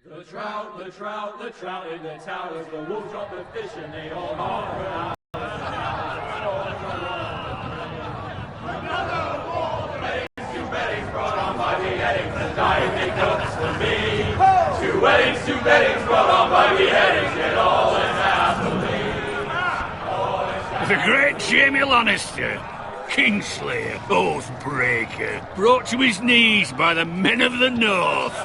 The trout in the towers, the wolves drop the fish and they all holler out. Two weddings brought on by beheadings, and dying make notes for me. Two weddings brought on by beheadings, yet all is happily. The great Jaime Lannister, Kingslayer, Oathbreaker, brought to his knees by the men of the North.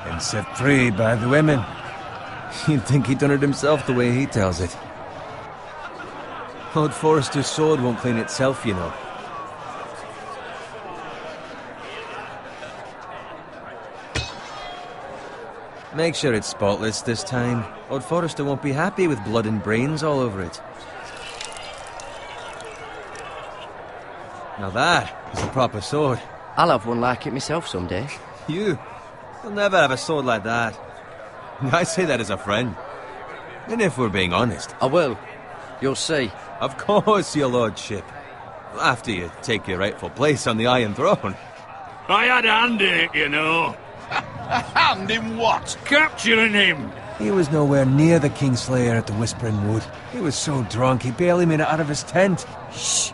And set free by the women. You'd think he'd done it himself the way he tells it. Lord Forrester's sword won't clean itself, you know. Make sure it's spotless this time. Lord Forrester won't be happy with blood and brains all over it. Now that is a proper sword. I'll have one like it myself someday. You? You'll never have a sword like that. I say that as a friend. And if we're being honest... I will. You'll see. Of course, your lordship. After you take your rightful place on the Iron Throne. I had a hand in it, you know. A hand in what? Capturing him. He was nowhere near the Kingslayer at the Whispering Wood. He was so drunk he barely made it out of his tent. Shh.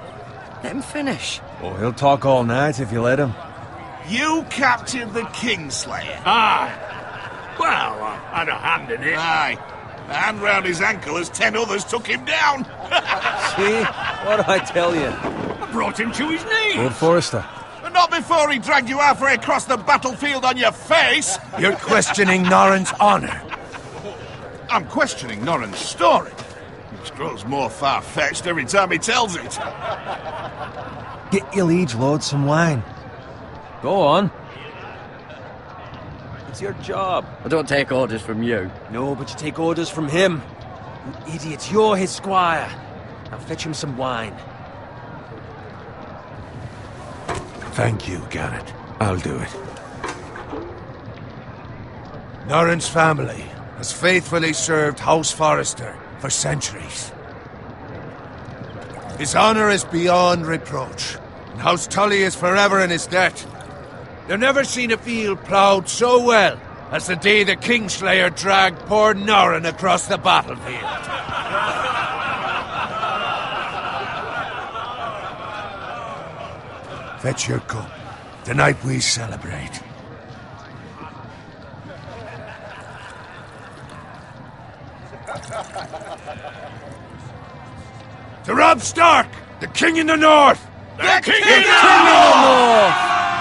Let him finish. Oh, he'll talk all night if you let him. You captured the Kingslayer? Aye. Well, I had a hand in it. Aye. A hand round his ankle as 10 others took him down. See? What did I tell you? I brought him to his knees. Lord Forrester. But not before he dragged you halfway across the battlefield on your face. You're questioning Norrin's honor. I'm questioning Norrin's story. Which grows more far-fetched every time he tells it. Get your liege lord some wine. Go on. It's your job. I don't take orders from you. No, but you take orders from him. You idiot, you're his squire. Now fetch him some wine. Thank you, Gared. I'll do it. Norrin's family has faithfully served House Forrester for centuries. His honor is beyond reproach, and House Tully is forever in his debt. They've never seen a field ploughed so well as the day the Kingslayer dragged poor Norrin across the battlefield. Fetch your cup. Tonight we celebrate. To Robb Stark, the King in the North! The King in the North!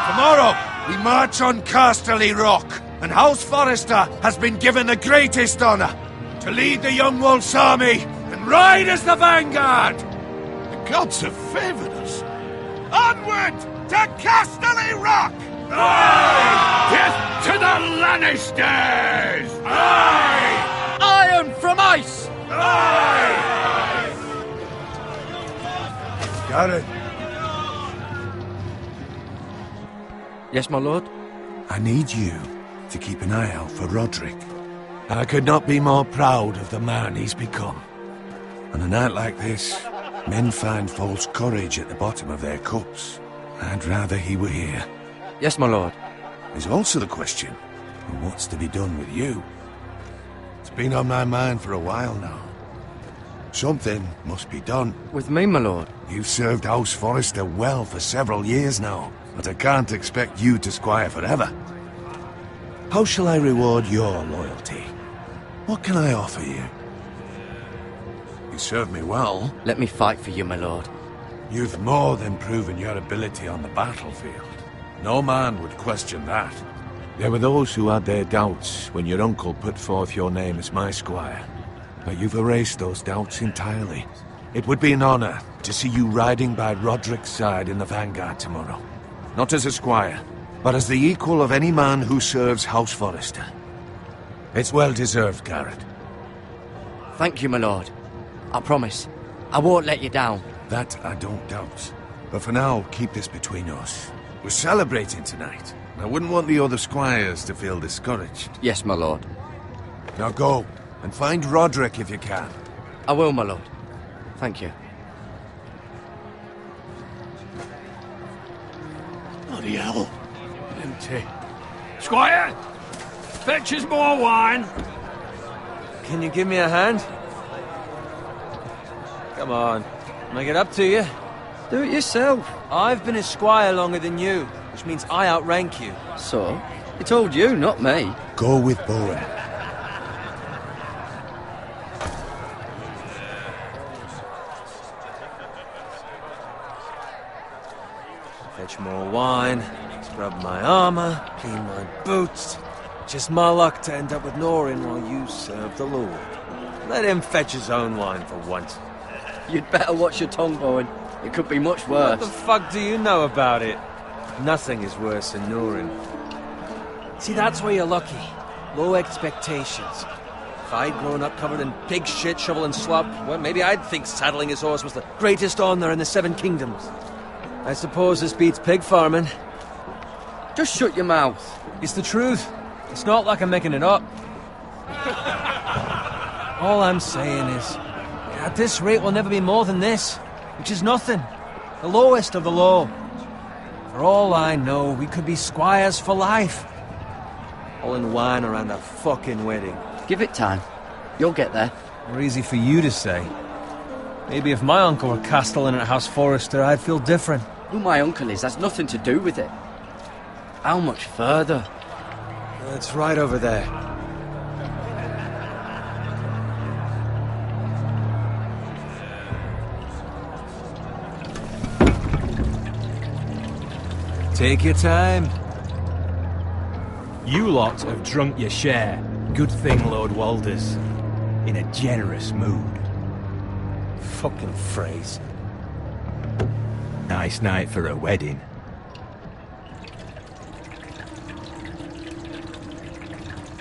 Tomorrow, we march on Casterly Rock, and House Forrester has been given the greatest honor to lead the Young Wolf's army and ride as the vanguard! The gods have favored us. Onward to Casterly Rock! Aye! Death to the Lannisters! Aye! Iron from ice! Aye! Got it. Yes, my lord? I need you to keep an eye out for Rodrik. I could not be more proud of the man he's become. On a night like this, men find false courage at the bottom of their cups. I'd rather he were here. Yes, my lord. There's also the question of what's to be done with you. It's been on my mind for a while now. Something must be done. With me, my lord? You've served House Forrester well for several years now, but I can't expect you to squire forever. How shall I reward your loyalty? What can I offer you? You serve me well. Let me fight for you, my lord. You've more than proven your ability on the battlefield. No man would question that. There were those who had their doubts when your uncle put forth your name as my squire. But you've erased those doubts entirely. It would be an honor to see you riding by Rodrik's side in the vanguard tomorrow. Not as a squire, but as the equal of any man who serves House Forrester. It's well deserved, Gared. Thank you, my lord. I promise. I won't let you down. That I don't doubt. But for now, keep this between us. We're celebrating tonight. I wouldn't want the other squires to feel discouraged. Yes, my lord. Now go, and find Rodrik if you can. I will, my lord. Thank you. Bloody hell. Empty. Squire! Fetch us more wine. Can you give me a hand? Come on. Make it up to you. Do it yourself. I've been a squire longer than you, which means I outrank you. So? He told you, not me. Go with Boda. Fetch more wine, scrub my armor, clean my boots. Just my luck to end up with Norin while you serve the Lord. Let him fetch his own wine for once. You'd better watch your tongue, Bowen. It could be much worse. What the fuck do you know about it? Nothing is worse than Norin. See, that's where you're lucky. Low expectations. If I'd grown up covered in pig shit, shovel and slop, well, maybe I'd think saddling his horse was the greatest honour in the Seven Kingdoms. I suppose this beats pig farming. Just shut your mouth. It's the truth. It's not like I'm making it up. All I'm saying is, at this rate we'll never be more than this, which is nothing. The lowest of the low. For all I know, we could be squires for life. All in wine around a fucking wedding. Give it time. You'll get there. More easy for you to say. Maybe if my uncle were castellan at House Forrester, I'd feel different. Who my uncle is has nothing to do with it. How much further? It's right over there. Take your time. You lot have drunk your share. Good thing Lord Walder's in a generous mood. Fucking phrase. Nice night for a wedding.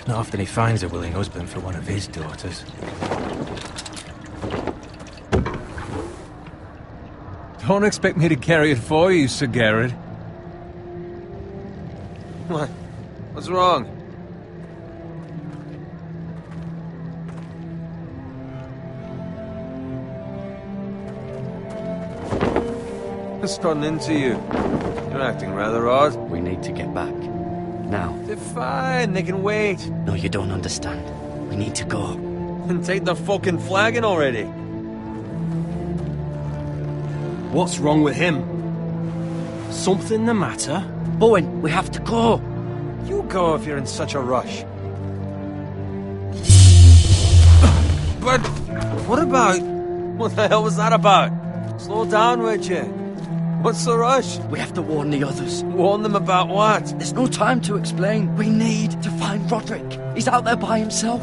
Not often he finds a willing husband for one of his daughters. Don't expect me to carry it for you, Sir Gared. What? What's wrong? What's gotten into you? You're acting rather odd. We need to get back. Now. They're fine, they can wait. No, you don't understand. We need to go. And take the fucking flagon already. What's wrong with him? Something the matter? Bowen, we have to go. You go if you're in such a rush. But what about... What the hell was that about? Slow down, would you? What's the rush? We have to warn the others. Warn them about what? There's no time to explain. We need to find Rodrik. He's out there by himself.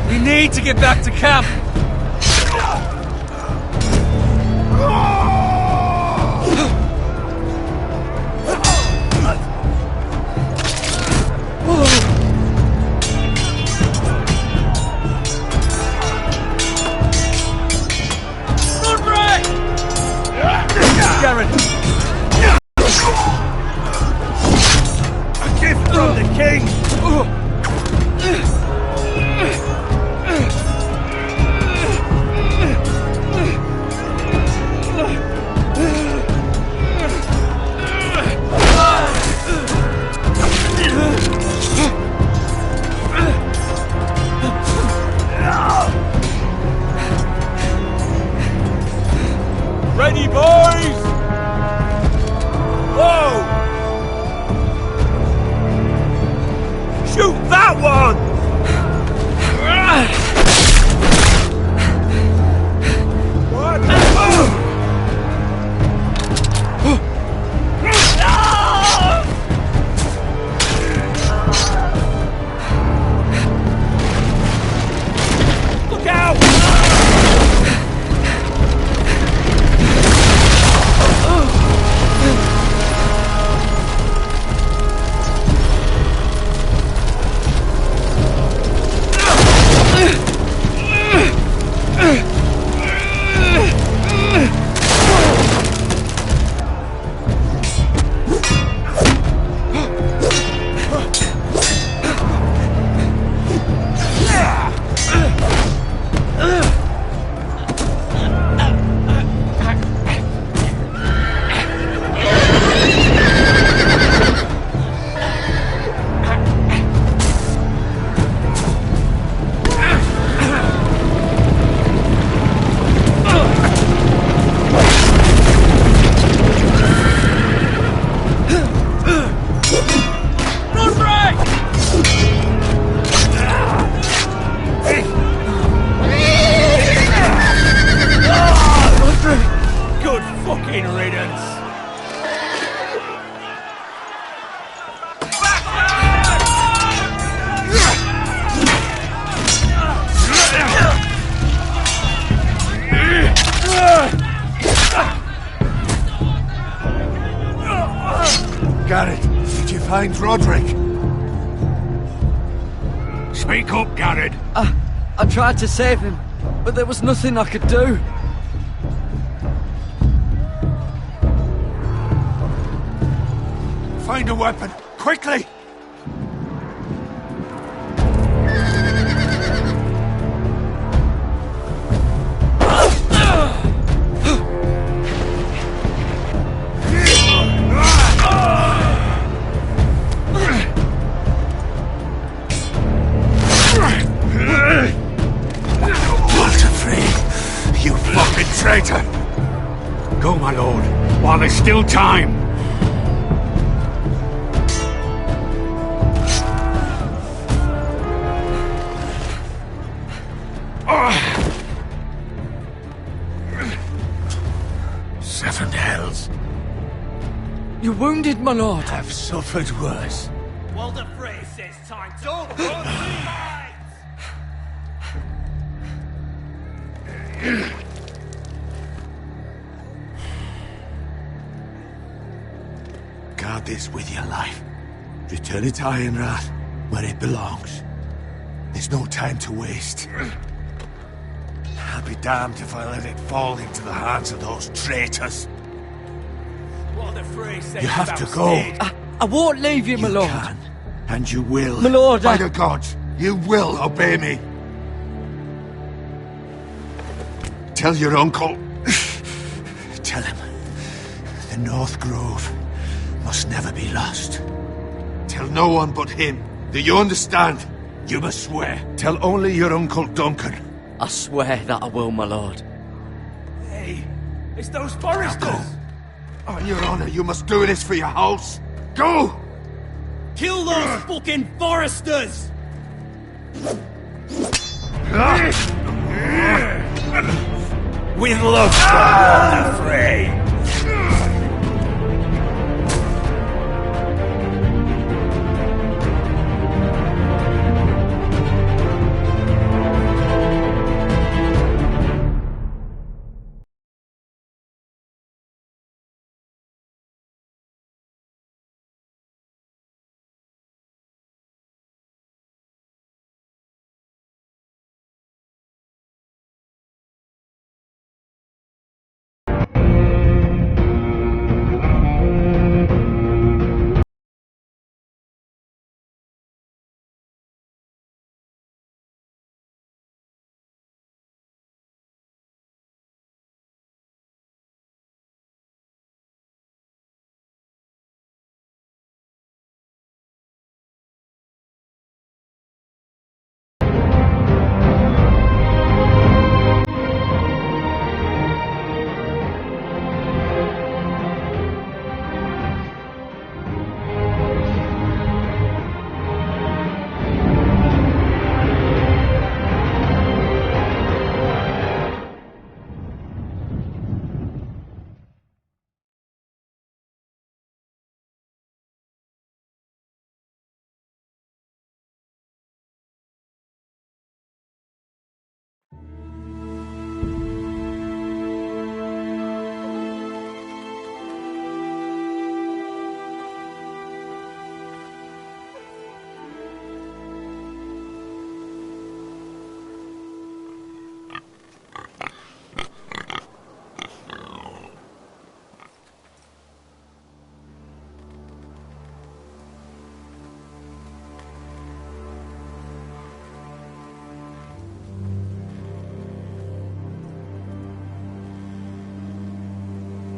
We need to get back to camp. Gared! A gift from the king! Ready, boys! Whoa! Shoot that one! What? Look out! find Rodrik? Speak up, Gared. I tried to save him, but there was nothing I could do. Find a weapon, quickly! Traitor! Go, my lord, while there's still time. Seven hells. You're wounded, my lord. Have suffered worse. Walder Frey says time to... Don't run Guard this with your life. Return it to Ironrath, where it belongs. There's no time to waste. I'll be damned if I let it fall into the hands of those traitors. Walder Frey says You have to go. I won't leave you, my lord. You can, and you will. My lord, By the gods, you will obey me. Tell your uncle. Tell him. The North Grove must never be lost. Tell no one but him. Do you understand? You must swear. Tell only your Uncle Duncan. I swear that I will, my lord. Hey, it's those Forresters! On your honor, you must do this for your house. Go! Kill those fucking Forresters! With love from Walder Frey.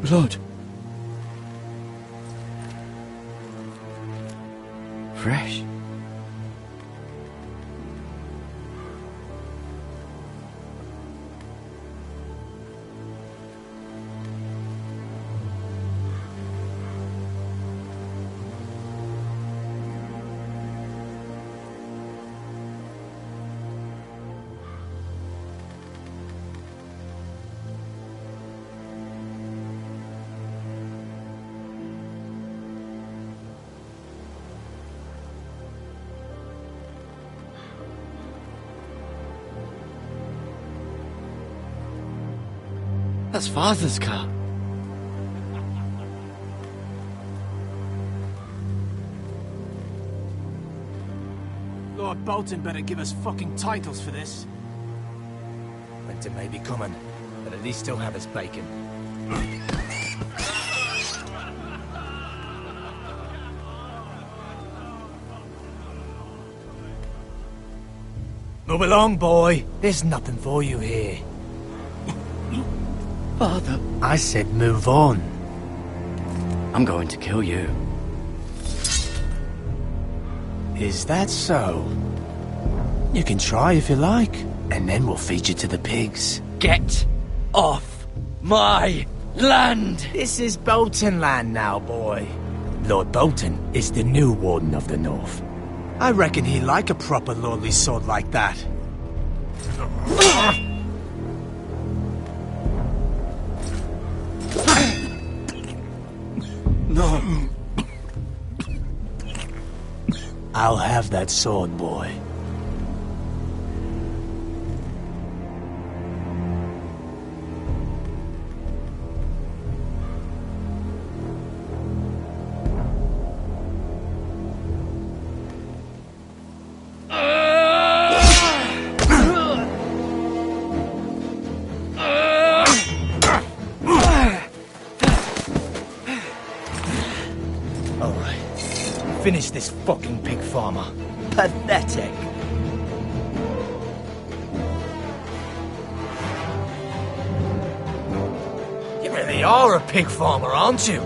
Blood. Fresh. That's Father's car. Lord Bolton better give us fucking titles for this. Winter may be coming, but at least he'll have his bacon. Move along, boy. There's nothing for you here. Father, I said move on. I'm going to kill you. Is that so? You can try if you like, and then we'll feed you to the pigs. Get off my land! This is Bolton land now, boy. Lord Bolton is the new Warden of the North. I reckon he'd like a proper lordly sword like that. No. I'll have that sword, boy. Finish this fucking pig farmer. Pathetic. You really are a pig farmer, aren't you?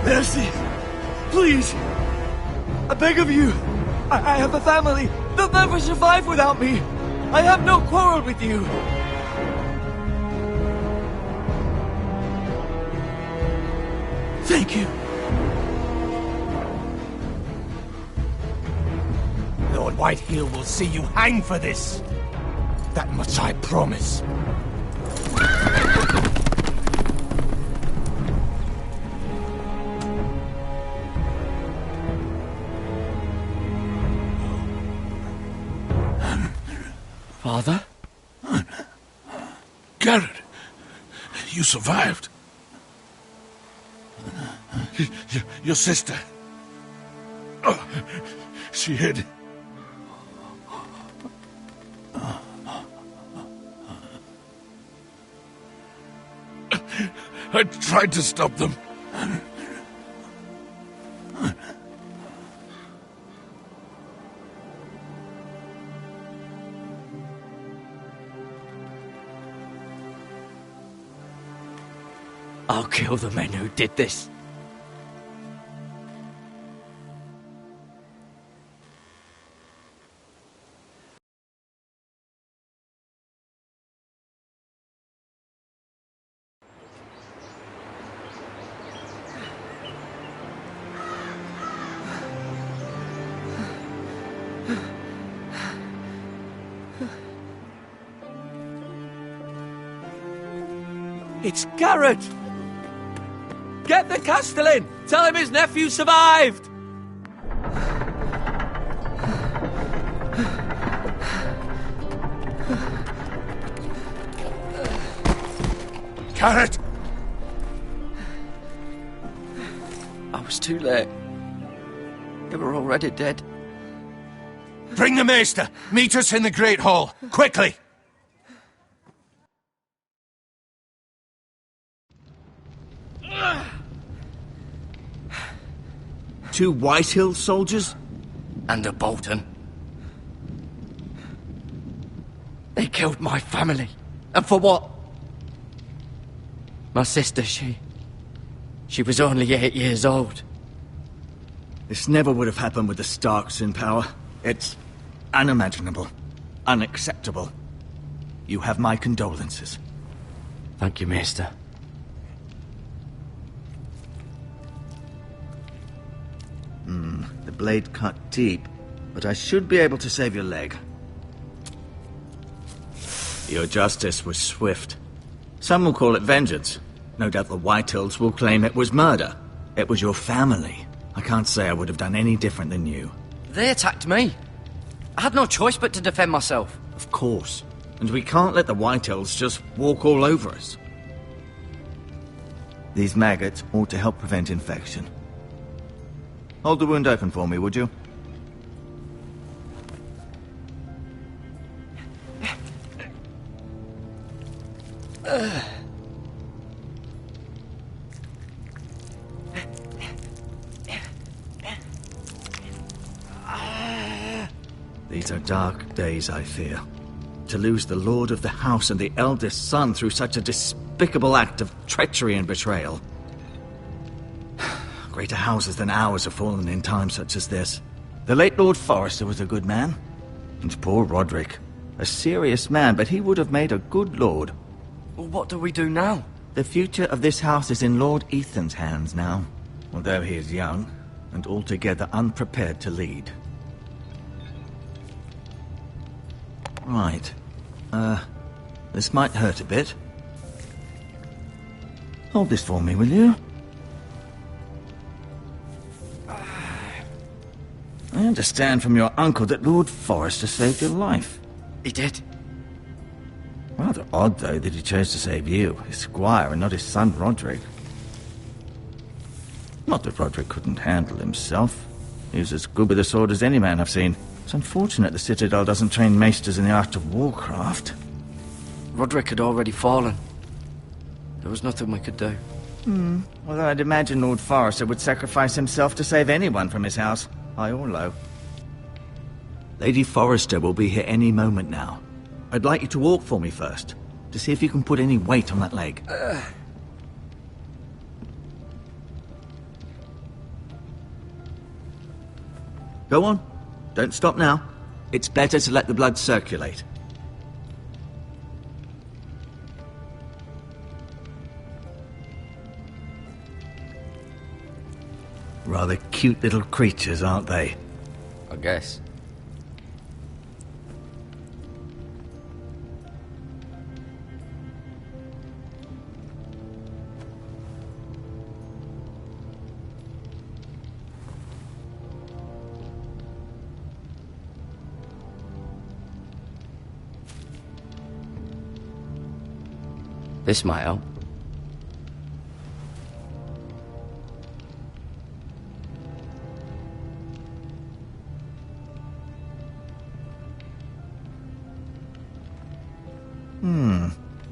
Mercy! Please! I beg of you! I have a family! They'll never survive without me! I have no quarrel with you! Thank you! Lord Whiteheel will see you hang for this! That much I promise. Father? Gared, you survived. Your sister. Oh, she hid. I tried to stop them. I'll kill the men who did this. It's Gared! Get the Castellan! Tell him his nephew survived! Gared! I was too late. They were already dead. Bring the Maester! Meet us in the Great Hall! Quickly! Two Whitehill soldiers? And a Bolton. They killed my family. And for what? My sister, she was only 8 years old. This never would have happened with the Starks in power. It's unimaginable. Unacceptable. You have my condolences. Thank you, Maester. The blade cut deep, but I should be able to save your leg. Your justice was swift. Some will call it vengeance. No doubt the Whitehills will claim it was murder. It was your family. I can't say I would have done any different than you. They attacked me. I had no choice but to defend myself. Of course. And we can't let the Whitehills just walk all over us. These maggots ought to help prevent infection. Hold the wound open for me, would you? These are dark days, I fear. To lose the lord of the house and the eldest son through such a despicable act of treachery and betrayal. Greater houses than ours have fallen in times such as this. The late Lord Forrester was a good man. And poor Rodrik. A serious man, but he would have made a good lord. Well, what do we do now? The future of this house is in Lord Ethan's hands now. Although he is young, and altogether unprepared to lead. Right. This might hurt a bit. Hold this for me, will you? I understand from your uncle that Lord Forrester saved your life. He did. Rather odd, though, that he chose to save you, his squire, and not his son Rodrik. Not that Rodrik couldn't handle himself. He was as good with a sword as any man I've seen. It's unfortunate the Citadel doesn't train maesters in the art of warcraft. Rodrik had already fallen. There was nothing we could do. Although I'd imagine Lord Forrester would sacrifice himself to save anyone from his house, high or low. Lady Forrester will be here any moment now. I'd like you to walk for me first, to see if you can put any weight on that leg. Go on. Don't stop now. It's better to let the blood circulate. Rather cute little creatures, aren't they? I guess. This might help.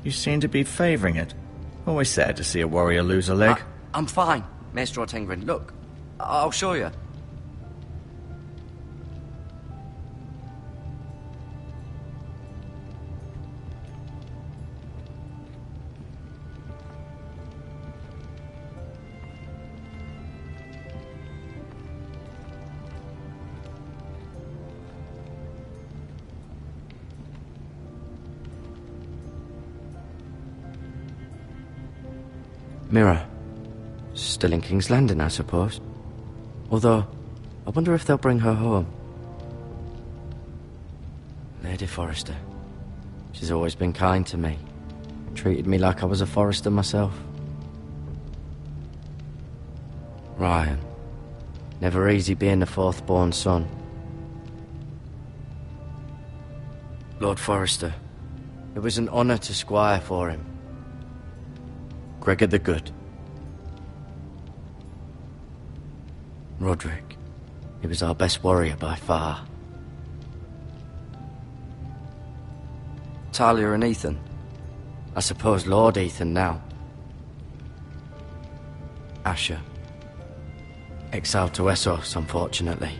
You seem to be favouring it. Always sad to see a warrior lose a leg. I'm fine, Maester Ortengrin. Look, I'll show you. Mira. Still in King's Landing, I suppose. Although, I wonder if they'll bring her home. Lady Forrester. She's always been kind to me. Treated me like I was a Forrester myself. Ryan. Never easy being the fourth-born son. Lord Forrester. It was an honour to squire for him. Gregor the Good. Rodrik. He was our best warrior by far. Talia and Ethan. I suppose Lord Ethan now. Asher. Exiled to Essos, unfortunately.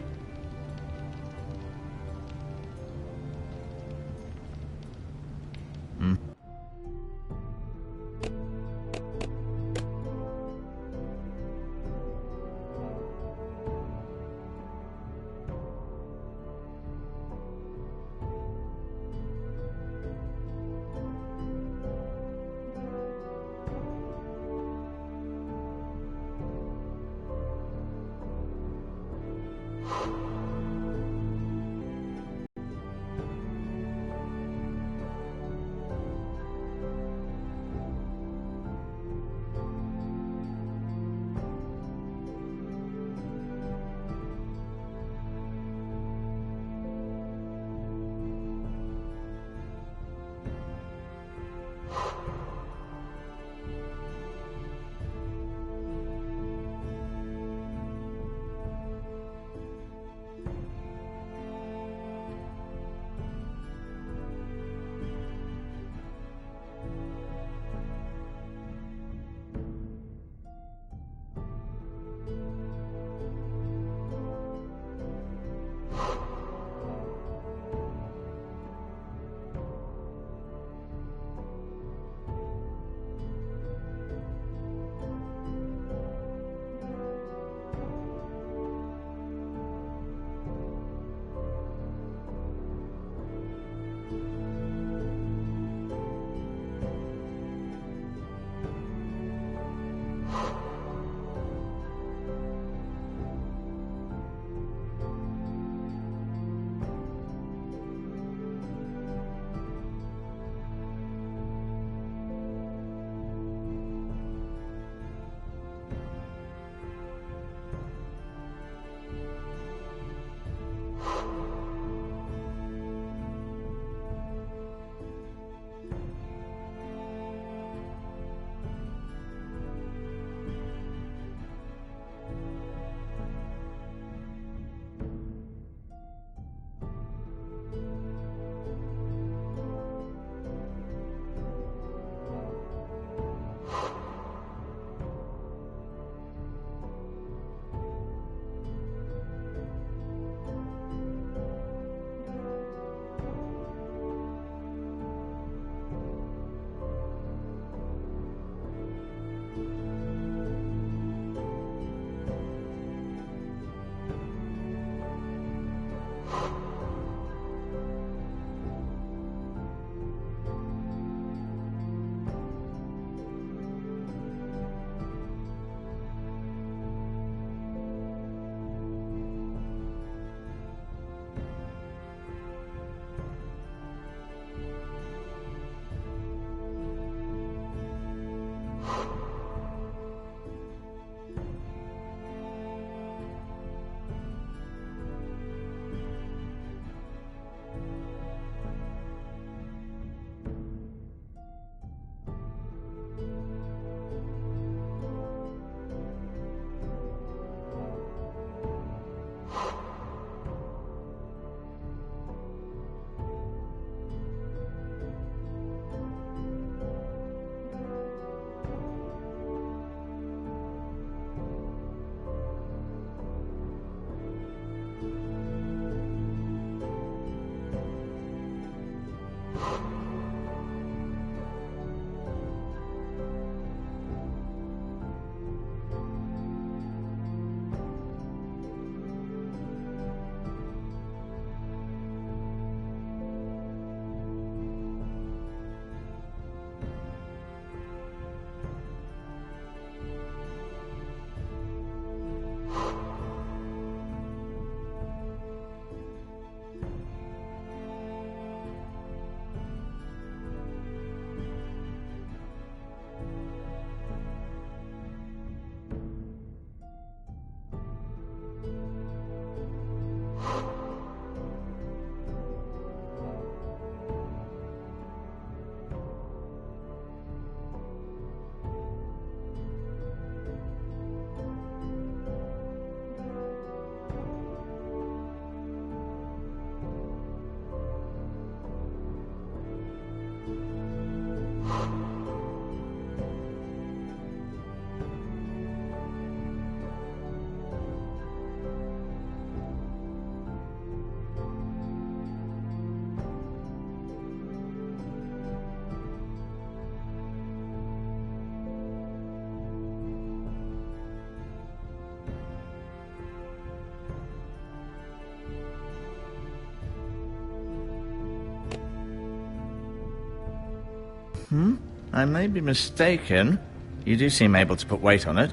I may be mistaken. You do seem able to put weight on it.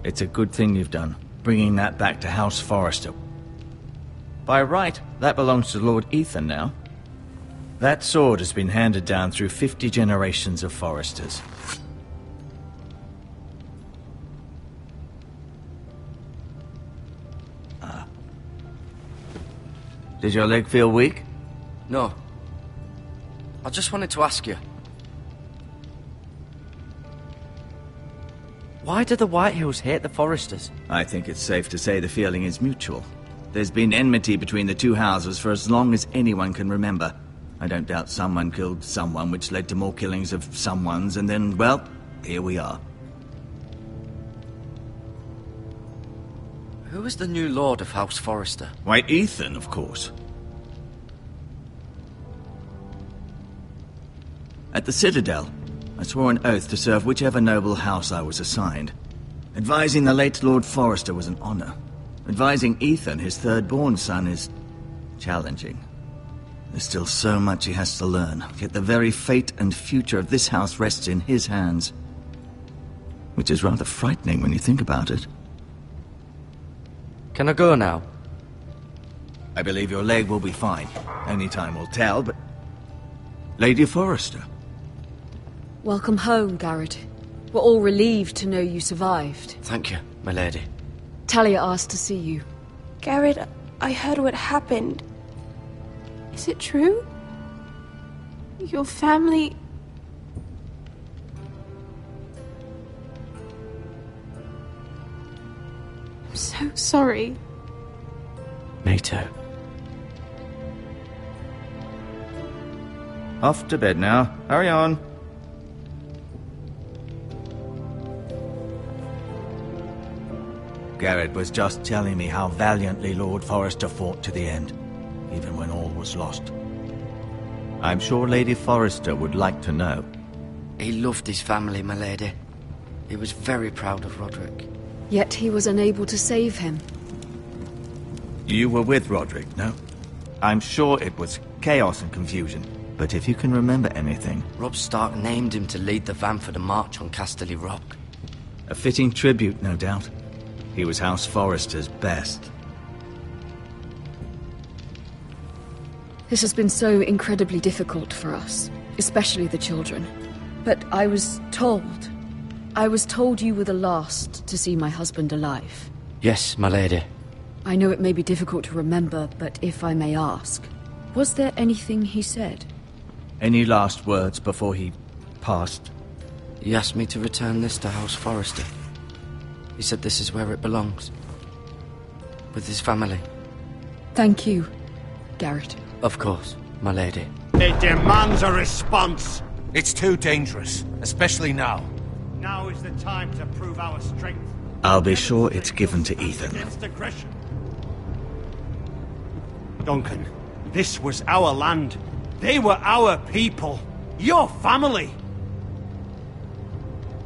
It's a good thing you've done, bringing that back to House Forrester. By right, that belongs to Lord Ethan now. That sword has been handed down through 50 generations of Forresters. Did your leg feel weak? No. I just wanted to ask you. Why do the Whitehills hate the Forresters? I think it's safe to say the feeling is mutual. There's been enmity between the two houses for as long as anyone can remember. I don't doubt someone killed someone, which led to more killings of someones, and then, well, here we are. Who is the new Lord of House Forrester? Why, Ethan, of course. At the Citadel, I swore an oath to serve whichever noble house I was assigned. Advising the late Lord Forrester was an honor. Advising Ethan, his third-born son, is challenging. There's still so much he has to learn, yet the very fate and future of this house rests in his hands. Which is rather frightening when you think about it. Can I go now? I believe your leg will be fine. Only time will tell, but... Lady Forrester. Welcome home, Gared. We're all relieved to know you survived. Thank you, my lady. Talia asked to see you. Gared, I heard what happened. Is it true? Your family... I'm so sorry. Me too. Off to bed now. Hurry on. Gared was just telling me how valiantly Lord Forrester fought to the end, even when all was lost. I'm sure Lady Forrester would like to know. He loved his family, my lady. He was very proud of Rodrik. Yet he was unable to save him. You were with Rodrik, no? I'm sure it was chaos and confusion, but if you can remember anything... Robb Stark named him to lead the van for the march on Casterly Rock. A fitting tribute, no doubt. He was House Forrester's best. This has been so incredibly difficult for us, especially the children. But I was told you were the last to see my husband alive. Yes, my lady. I know it may be difficult to remember, but if I may ask, was there anything he said? Any last words before he passed? He asked me to return this to House Forrester. He said this is where it belongs. With his family. Thank you, Gared. Of course, my lady. It demands a response. It's too dangerous, especially now. Now is the time to prove our strength. I'll be sure it's given to Ethan. Against aggression. Duncan, this was our land. They were our people. Your family.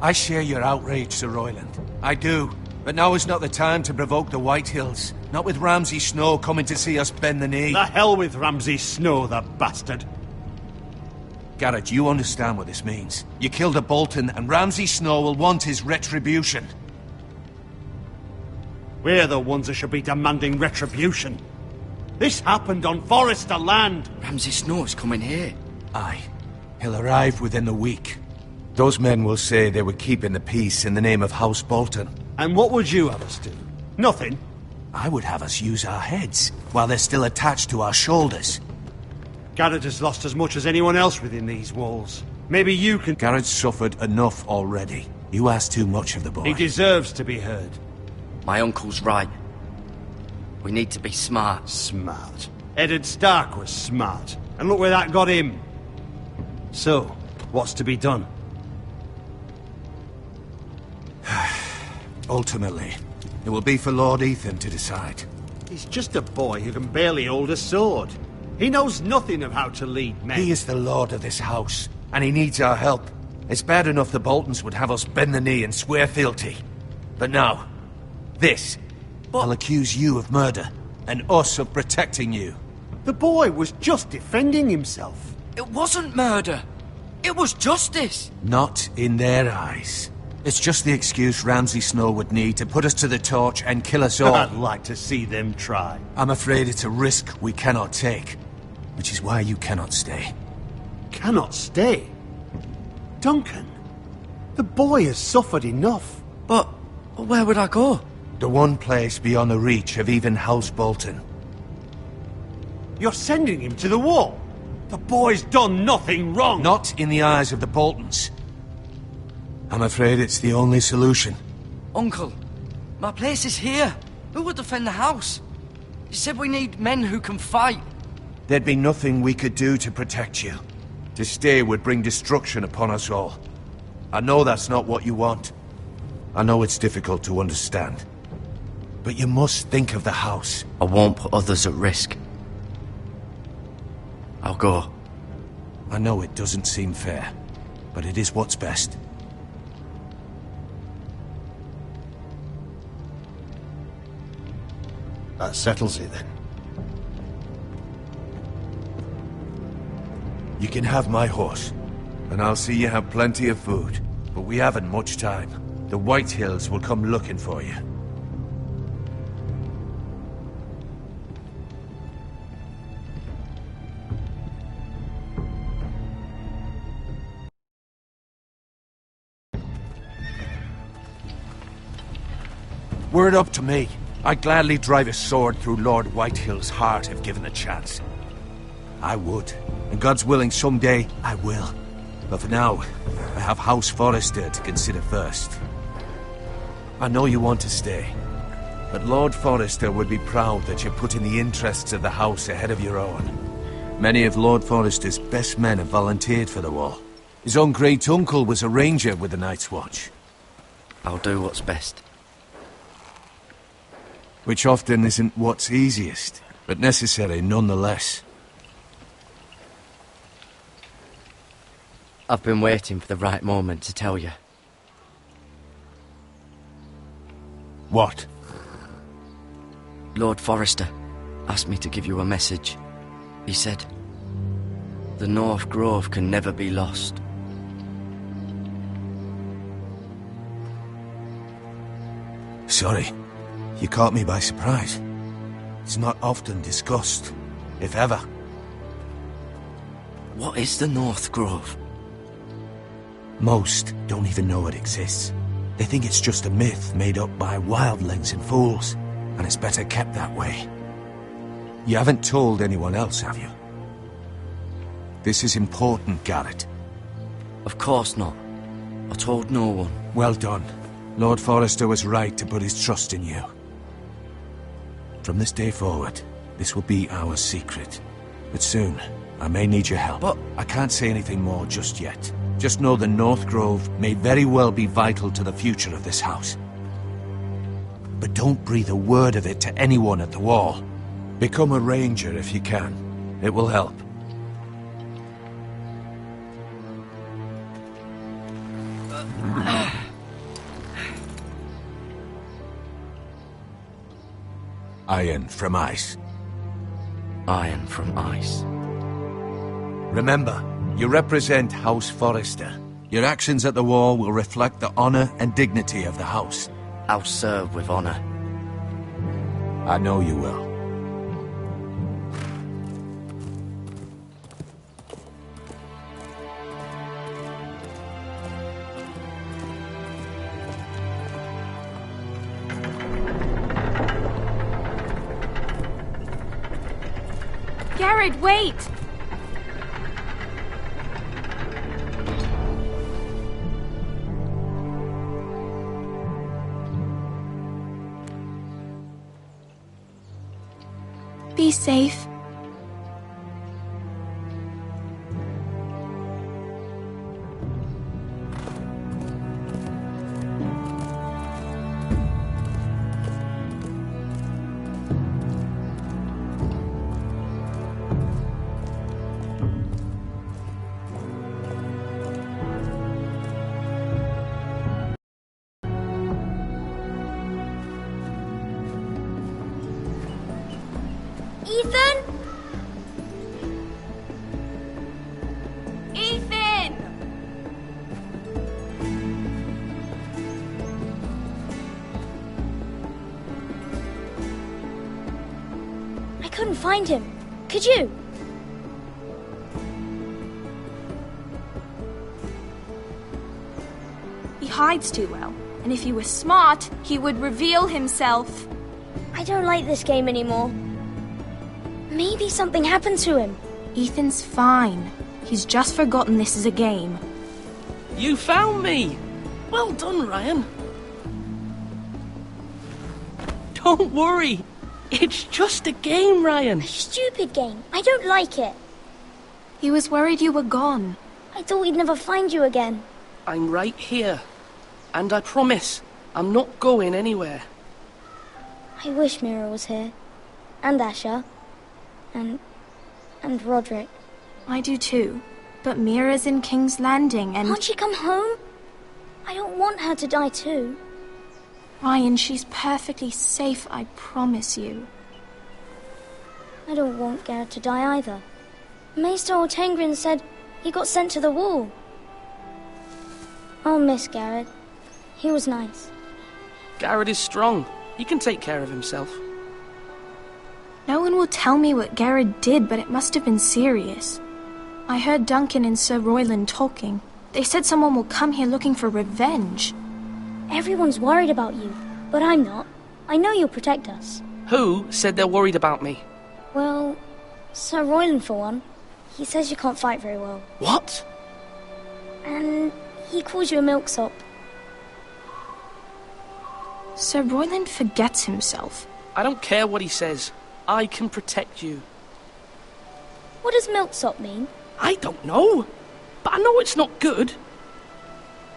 I share your outrage, Sir Royland. I do. But now is not the time to provoke the Whitehills. Not with Ramsay Snow coming to see us bend the knee. The hell with Ramsay Snow, the bastard. Gared, you understand what this means. You killed a Bolton, and Ramsay Snow will want his retribution. We're the ones that should be demanding retribution. This happened on Forrester land. Ramsay Snow's coming here. Aye. He'll arrive within the week. Those men will say they were keeping the peace in the name of House Bolton. And what would you have us do? Nothing. I would have us use our heads, while they're still attached to our shoulders. Gared has lost as much as anyone else within these walls. Maybe you can... Gared's suffered enough already. You ask too much of the boy. He deserves to be heard. My uncle's right. We need to be smart. Smart. Eddard Stark was smart. And look where that got him. So, what's to be done? Ultimately, it will be for Lord Ethan to decide. He's just a boy who can barely hold a sword. He knows nothing of how to lead men. He is the lord of this house, and he needs our help. It's bad enough the Boltons would have us bend the knee and swear fealty. But now, this. I'll accuse you of murder, and us of protecting you. The boy was just defending himself. It wasn't murder. It was justice. Not in their eyes. It's just the excuse Ramsay Snow would need to put us to the torch and kill us all. I'd like to see them try. I'm afraid it's a risk we cannot take, which is why you cannot stay. Cannot stay? Duncan, the boy has suffered enough. But where would I go? The one place beyond the reach of even House Bolton. You're sending him to the wall? The boy's done nothing wrong! Not in the eyes of the Boltons. I'm afraid it's the only solution. Uncle, my place is here. Who would defend the house? You said we need men who can fight. There'd be nothing we could do to protect you. To stay would bring destruction upon us all. I know that's not what you want. I know it's difficult to understand. But you must think of the house. I won't put others at risk. I'll go. I know it doesn't seem fair, but it is what's best. That settles it then. You can have my horse, and I'll see you have plenty of food. But we haven't much time. The White Hills will come looking for you. Were it up to me, I'd gladly drive a sword through Lord Whitehill's heart if given the chance. I would, and God's willing someday I will. But for now, I have House Forrester to consider first. I know you want to stay, but Lord Forrester would be proud that you're putting the interests of the house ahead of your own. Many of Lord Forrester's best men have volunteered for the wall. His own great-uncle was a ranger with the Night's Watch. I'll do what's best. Which often isn't what's easiest, but necessary nonetheless. I've been waiting for the right moment to tell you. What? Lord Forrester asked me to give you a message. He said, the North Grove can never be lost. Sorry. You caught me by surprise. It's not often discussed, if ever. What is the North Grove? Most don't even know it exists. They think it's just a myth made up by wildlings and fools, and it's better kept that way. You haven't told anyone else, have you? This is important, Gared. Of course not. I told no one. Well done. Lord Forrester was right to put his trust in you. From this day forward, this will be our secret. But soon, I may need your help. But I can't say anything more just yet. Just know the North Grove may very well be vital to the future of this house. But don't breathe a word of it to anyone at the wall. Become a ranger if you can. It will help. Iron from ice. Iron from ice. Remember, you represent House Forrester. Your actions at the wall will reflect the honor and dignity of the house. I'll serve with honor. I know you will. Gared, wait! Be safe. Ethan? Ethan! I couldn't find him. Could you? He hides too well, and if he were smart, he would reveal himself. I don't like this game anymore. Maybe something happened to him. Ethan's fine. He's just forgotten this is a game. You found me! Well done, Ryan. Don't worry. It's just a game, Ryan. A stupid game. I don't like it. He was worried you were gone. I thought we'd never find you again. I'm right here. And I promise, I'm not going anywhere. I wish Mira was here. And Asher. And Rodrik. I do too. But Mira's in King's Landing and... Can't she come home? I don't want her to die too. Ryan, she's perfectly safe, I promise you. I don't want Gared to die either. Maester Ortengrin said he got sent to the wall. I'll miss Gared. He was nice. Gared is strong. He can take care of himself. No one will tell me what Gared did, but it must have been serious. I heard Duncan and Sir Royland talking. They said someone will come here looking for revenge. Everyone's worried about you, but I'm not. I know you'll protect us. Who said they're worried about me? Well, Sir Royland for one. He says you can't fight very well. What? And he calls you a milksop. Sir Royland forgets himself. I don't care what he says. I can protect you. What does milksop mean? I don't know. But I know it's not good.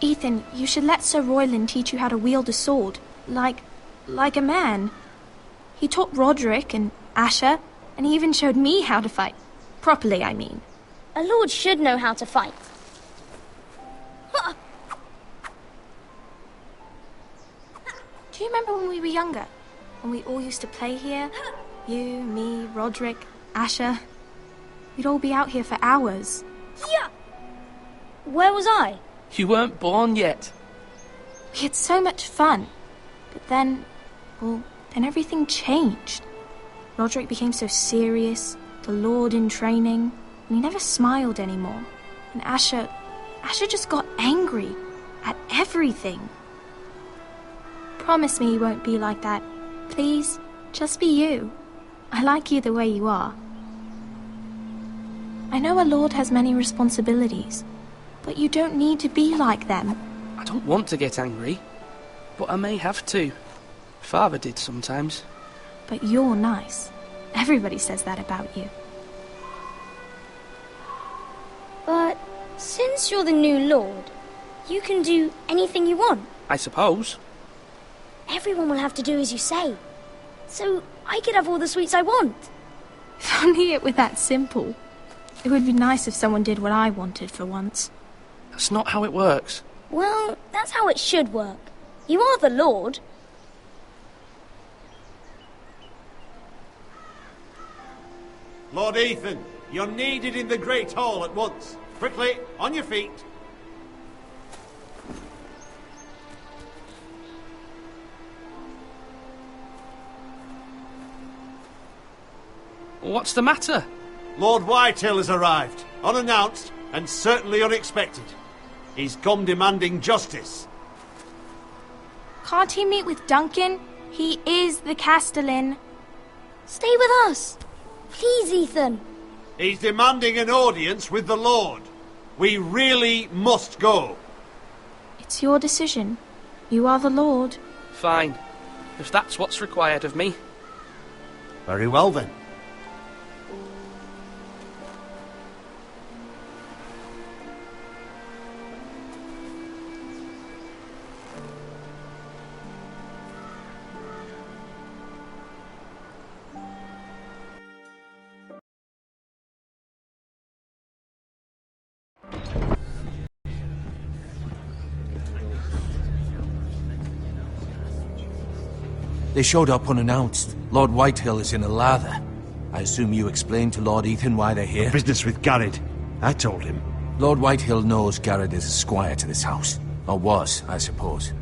Ethan, you should let Sir Royland teach you how to wield a sword. Like a man. He taught Rodrik and Asher, and he even showed me how to fight. Properly, I mean. A lord should know how to fight. Do you remember when we were younger? When we all used to play here? You, me, Rodrik, Asher. We'd all be out here for hours. Yeah. Where was I? You weren't born yet. We had so much fun. But then everything changed. Rodrik became so serious, the Lord in training, and he never smiled anymore. And Asher just got angry at everything. Promise me you won't be like that. Please, just be you. I like you the way you are. I know a lord has many responsibilities, but you don't need to be like them. I don't want to get angry, but I may have to. Father did sometimes. But you're nice. Everybody says that about you. But since you're the new lord, you can do anything you want. I suppose. Everyone will have to do as you say. So I could have all the sweets I want. If only it were that simple. It would be nice if someone did what I wanted for once. That's not how it works. Well, that's how it should work. You are the lord. Lord Ethan, you're needed in the Great Hall at once. Quickly, on your feet. What's the matter? Lord Whitehill has arrived, unannounced and certainly unexpected. He's come demanding justice. Can't he meet with Duncan? He is the Castellan. Stay with us. Please, Ethan. He's demanding an audience with the Lord. We really must go. It's your decision. You are the Lord. Fine. If that's what's required of me. Very well then. They showed up unannounced. Lord Whitehill is in a lather. I assume you explained to Lord Ethan why they're here? Business with Gared. I told him. Lord Whitehill knows Gared is a squire to this house. Or was, I suppose.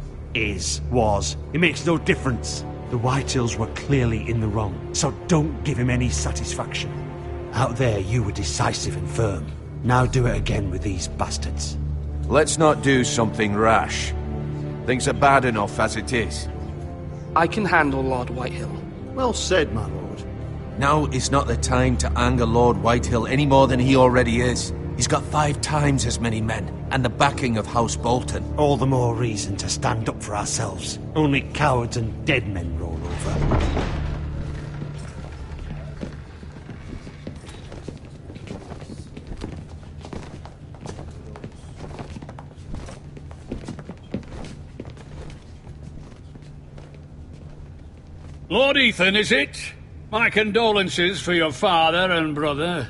Was. It makes no difference. The Whitehills were clearly in the wrong, so don't give him any satisfaction. Out there, you were decisive and firm. Now do it again with these bastards. Let's not do something rash. Things are bad enough as it is. I can handle Lord Whitehill. Well said, my lord. Now is not the time to anger Lord Whitehill any more than he already is. He's got 5 times as many men, and the backing of House Bolton. All the more reason to stand up for ourselves. Only cowards and dead men roll over. Lord Ethan, is it? My condolences for your father and brother.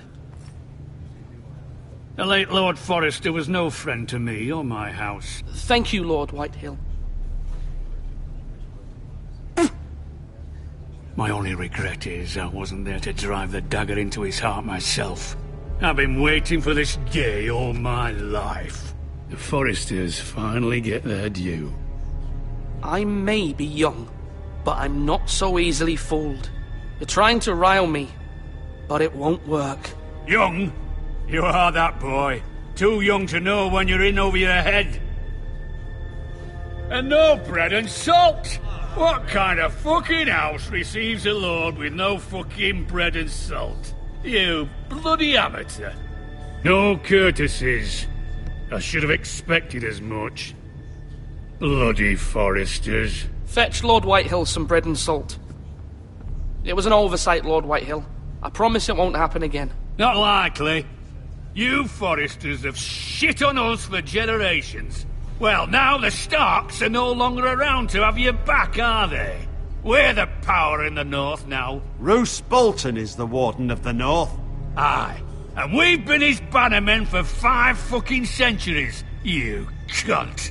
The late Lord Forrester was no friend to me or my house. Thank you, Lord Whitehill. My only regret is I wasn't there to drive the dagger into his heart myself. I've been waiting for this day all my life. The Forresters finally get their due. I may be young, but I'm not so easily fooled. You're trying to rile me, but it won't work. Young? You are that boy. Too young to know when you're in over your head. And no bread and salt! What kind of fucking house receives a lord with no fucking bread and salt? You bloody amateur. No courtesies. I should have expected as much. Bloody Forresters. Fetch Lord Whitehill some bread and salt. It was an oversight, Lord Whitehill. I promise it won't happen again. Not likely. You Forresters have shit on us for generations. Well, now the Starks are no longer around to have your back, are they? We're the power in the north now. Roose Bolton is the Warden of the North. Aye. And we've been his bannermen for 5 fucking centuries, you cunt.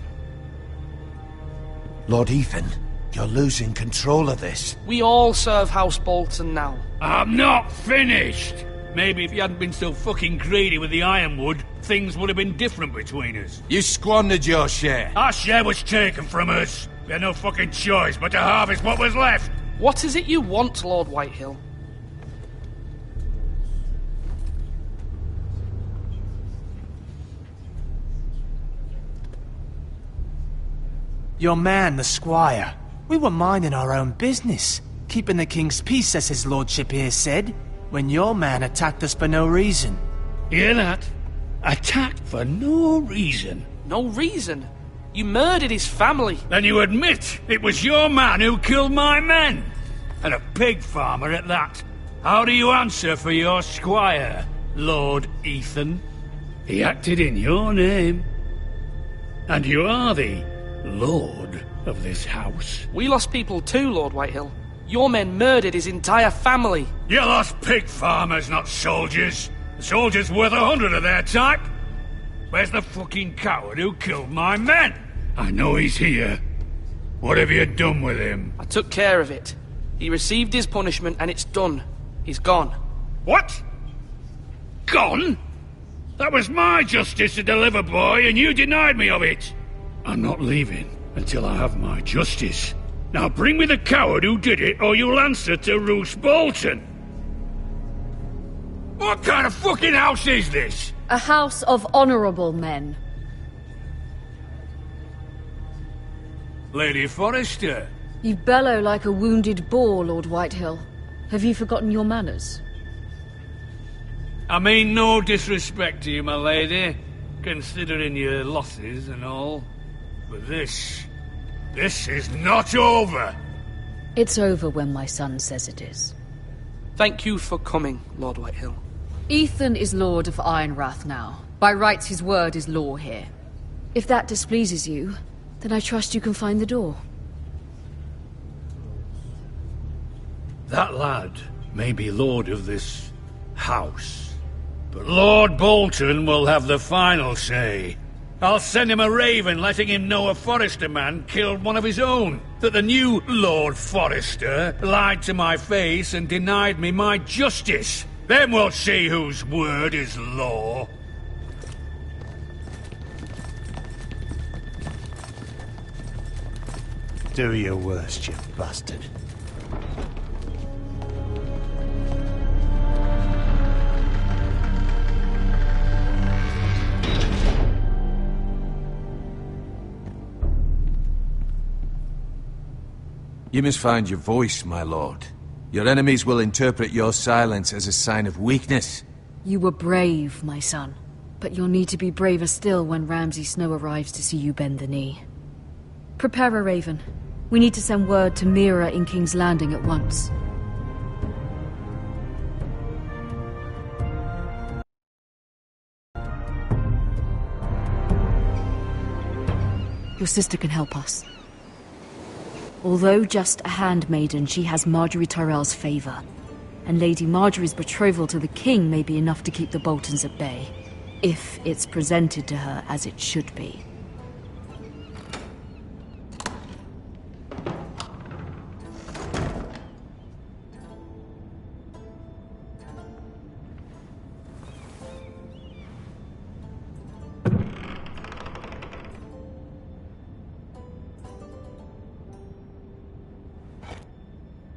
Lord Ethan, you're losing control of this. We all serve House Bolton now. I'm not finished. Maybe if you hadn't been so fucking greedy with the ironwood, things would have been different between us. You squandered your share. Our share was taken from us. We had no fucking choice but to harvest what was left. What is it you want, Lord Whitehill? Your man, the squire. We were minding our own business, keeping the king's peace, as his lordship here said, when your man attacked us for no reason. Hear that? Attacked for no reason. No reason? You murdered his family. Then you admit it was your man who killed my men. And a pig farmer at that. How do you answer for your squire, Lord Ethan? He acted in your name. And you are the lord of this house. We lost people too, Lord Whitehill. Your men murdered his entire family. You lost pig farmers, not soldiers. The soldiers worth 100 of their type. Where's the fucking coward who killed my men? I know he's here. What have you done with him? I took care of it. He received his punishment and it's done. He's gone. What? Gone? That was my justice to deliver, boy, and you denied me of it. I'm not leaving until I have my justice. Now bring me the coward who did it, or you'll answer to Roose Bolton. What kind of fucking house is this? A house of honourable men. Lady Forrester. You bellow like a wounded boar, Lord Whitehill. Have you forgotten your manners? I mean no disrespect to you, my lady, considering your losses and all. But this is not over. It's over when my son says it is. Thank you for coming, Lord Whitehill. Ethan is Lord of Ironrath now. By rights, his word is law here. If that displeases you, then I trust you can find the door. That lad may be lord of this house, but Lord Bolton will have the final say. I'll send him a raven letting him know a Forrester man killed one of his own. That the new Lord Forrester lied to my face and denied me my justice. Then we'll see whose word is law. Do your worst, you bastard. You must find your voice, my lord. Your enemies will interpret your silence as a sign of weakness. You were brave, my son. But you'll need to be braver still when Ramsay Snow arrives to see you bend the knee. Prepare a raven. We need to send word to Mira in King's Landing at once. Your sister can help us. Although just a handmaiden, she has Margaery Tyrell's favor. And Lady Margaery's betrothal to the king may be enough to keep the Boltons at bay. If it's presented to her as it should be.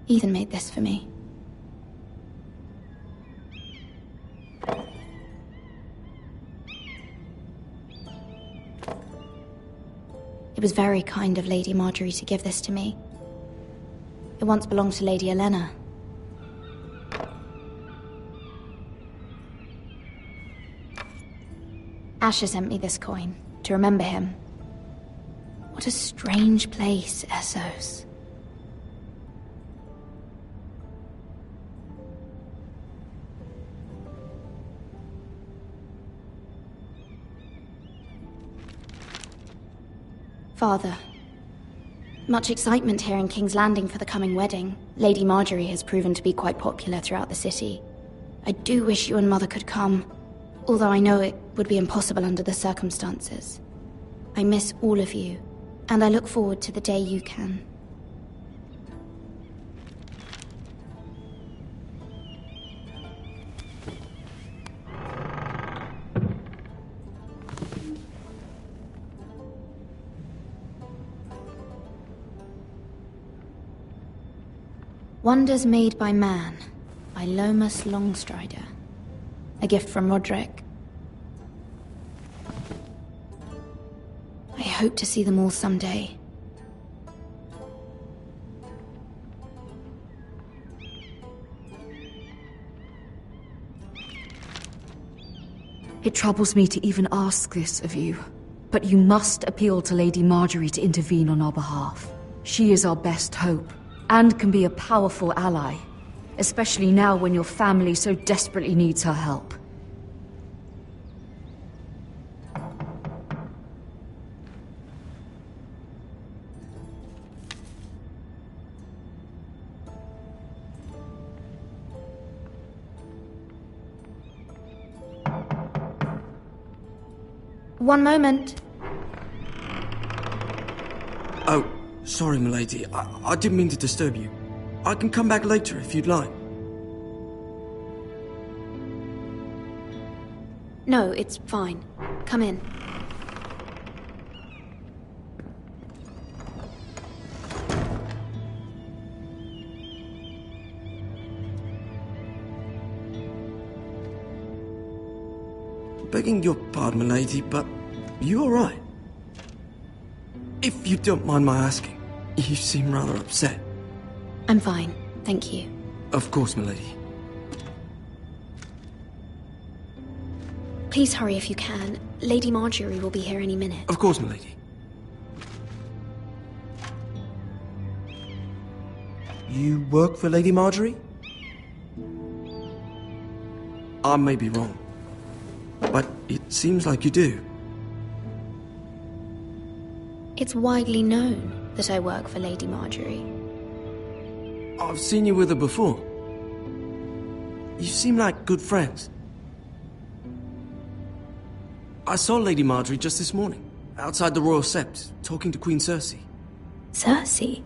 Ethan made this for me. It was very kind of Lady Margaery to give this to me. It once belonged to Lady Olenna. Asher sent me this coin to remember him. What a strange place, Essos. Father, much excitement here in King's Landing for the coming wedding. Lady Margaery has proven to be quite popular throughout the city. I do wish you and Mother could come, although I know it would be impossible under the circumstances. I miss all of you, and I look forward to the day you can. Wonders Made by Man, by Lomas Longstrider. A gift from Rodrik. I hope to see them all someday. It troubles me to even ask this of you, but you must appeal to Lady Margaery to intervene on our behalf. She is our best hope. And can be a powerful ally, especially now when your family so desperately needs her help. One moment. Oh. Sorry, milady. I didn't mean to disturb you. I can come back later if you'd like. No, it's fine. Come in. Begging your pardon, milady, but you all right? If you don't mind my asking. You seem rather upset. I'm fine, thank you. Of course, milady. Please hurry if you can. Lady Margaery will be here any minute. Of course, milady. You work for Lady Margaery? I may be wrong, but it seems like you do. It's widely known that I work for Lady Margaery. I've seen you with her before. You seem like good friends. I saw Lady Margaery just this morning, outside the Royal Sept, talking to Queen Cersei. Cersei?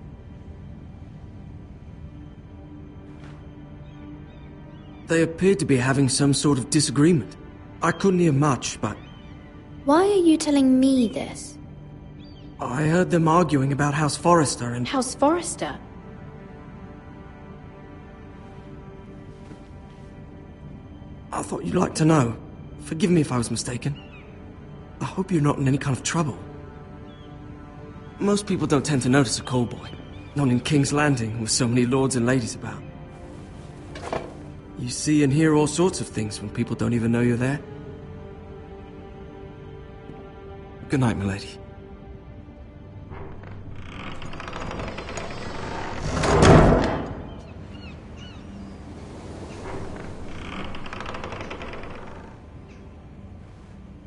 They appeared to be having some sort of disagreement. I couldn't hear much, but Why are you telling me this? I heard them arguing about House Forrester and... House Forrester? I thought you'd like to know. Forgive me if I was mistaken. I hope you're not in any kind of trouble. Most people don't tend to notice a callboy. Not in King's Landing, with so many lords and ladies about. You see and hear all sorts of things when people don't even know you're there. Good night, milady.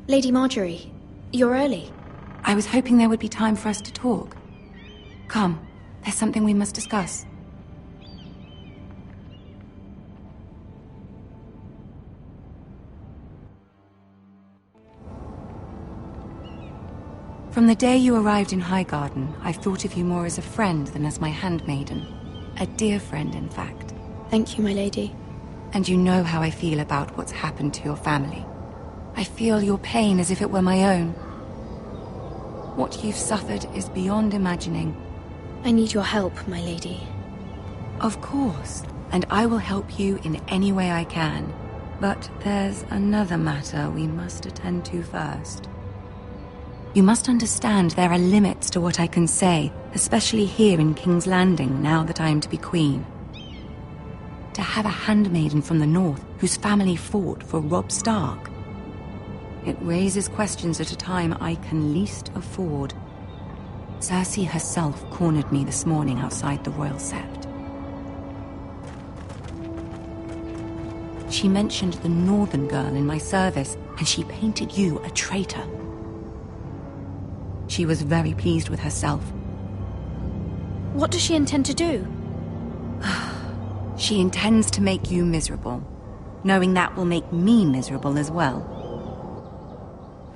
Lady Margaery, you're early. I was hoping there would be time for us to talk. Come, there's something we must discuss. From the day you arrived in Highgarden, I've thought of you more as a friend than as my handmaiden. A dear friend, in fact. Thank you, my lady. And you know how I feel about what's happened to your family. I feel your pain as if it were my own. What you've suffered is beyond imagining. I need your help, my lady. Of course, and I will help you in any way I can. But there's another matter we must attend to first. You must understand there are limits to what I can say, especially here in King's Landing, now that I am to be queen. To have a handmaiden from the north whose family fought for Robb Stark. It raises questions at a time I can least afford. Cersei herself cornered me this morning outside the Royal Sept. She mentioned the northern girl in my service, and she painted you a traitor. She was very pleased with herself. What does she intend to do? She intends to make you miserable, knowing that will make me miserable as well.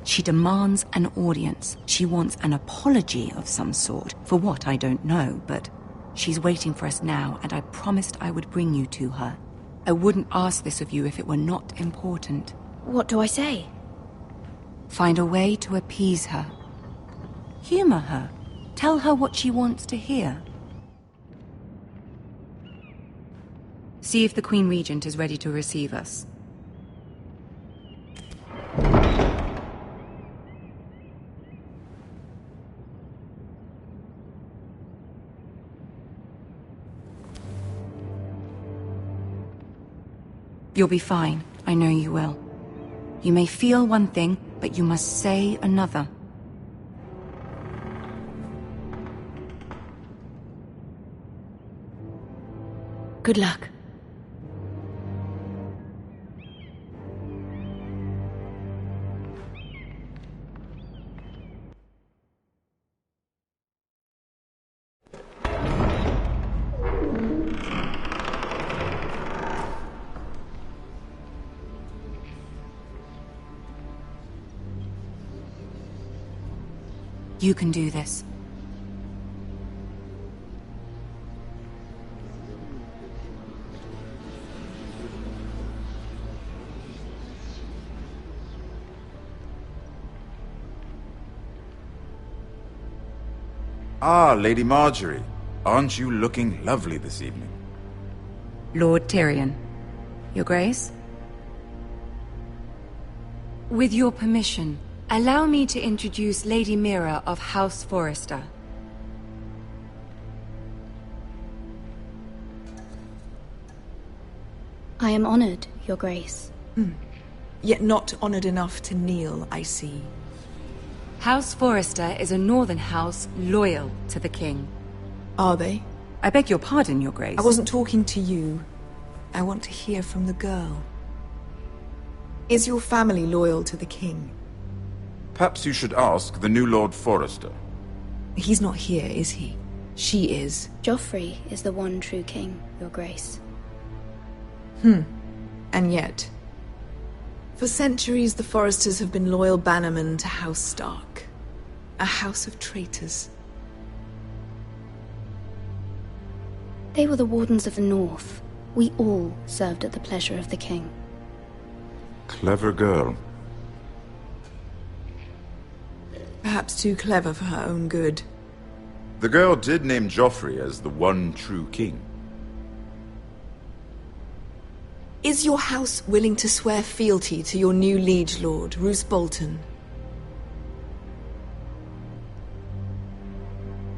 She demands an audience. She wants an apology of some sort, for what I don't know, but she's waiting for us now, and I promised I would bring you to her. I wouldn't ask this of you if it were not important. What do I say? Find a way to appease her. Humor her. Tell her what she wants to hear. See if the Queen Regent is ready to receive us. You'll be fine. I know you will. You may feel one thing, but you must say another. Good luck. You can do this. Ah, Lady Margaery. Aren't you looking lovely this evening? Lord Tyrion. Your Grace? With your permission, allow me to introduce Lady Mira of House Forrester. I am honored, Your Grace. Yet not honored enough to kneel, I see. House Forrester is a northern house loyal to the king. Are they? I beg your pardon, Your Grace. I wasn't talking to you. I want to hear from the girl. Is your family loyal to the king? Perhaps you should ask the new Lord Forrester. He's not here, is he? She is. Joffrey is the one true king, Your Grace. And yet... For centuries, the Forresters have been loyal bannermen to House Stark. A house of traitors. They were the Wardens of the North. We all served at the pleasure of the king. Clever girl. Perhaps too clever for her own good. The girl did name Joffrey as the one true king. Is your house willing to swear fealty to your new liege lord, Roose Bolton?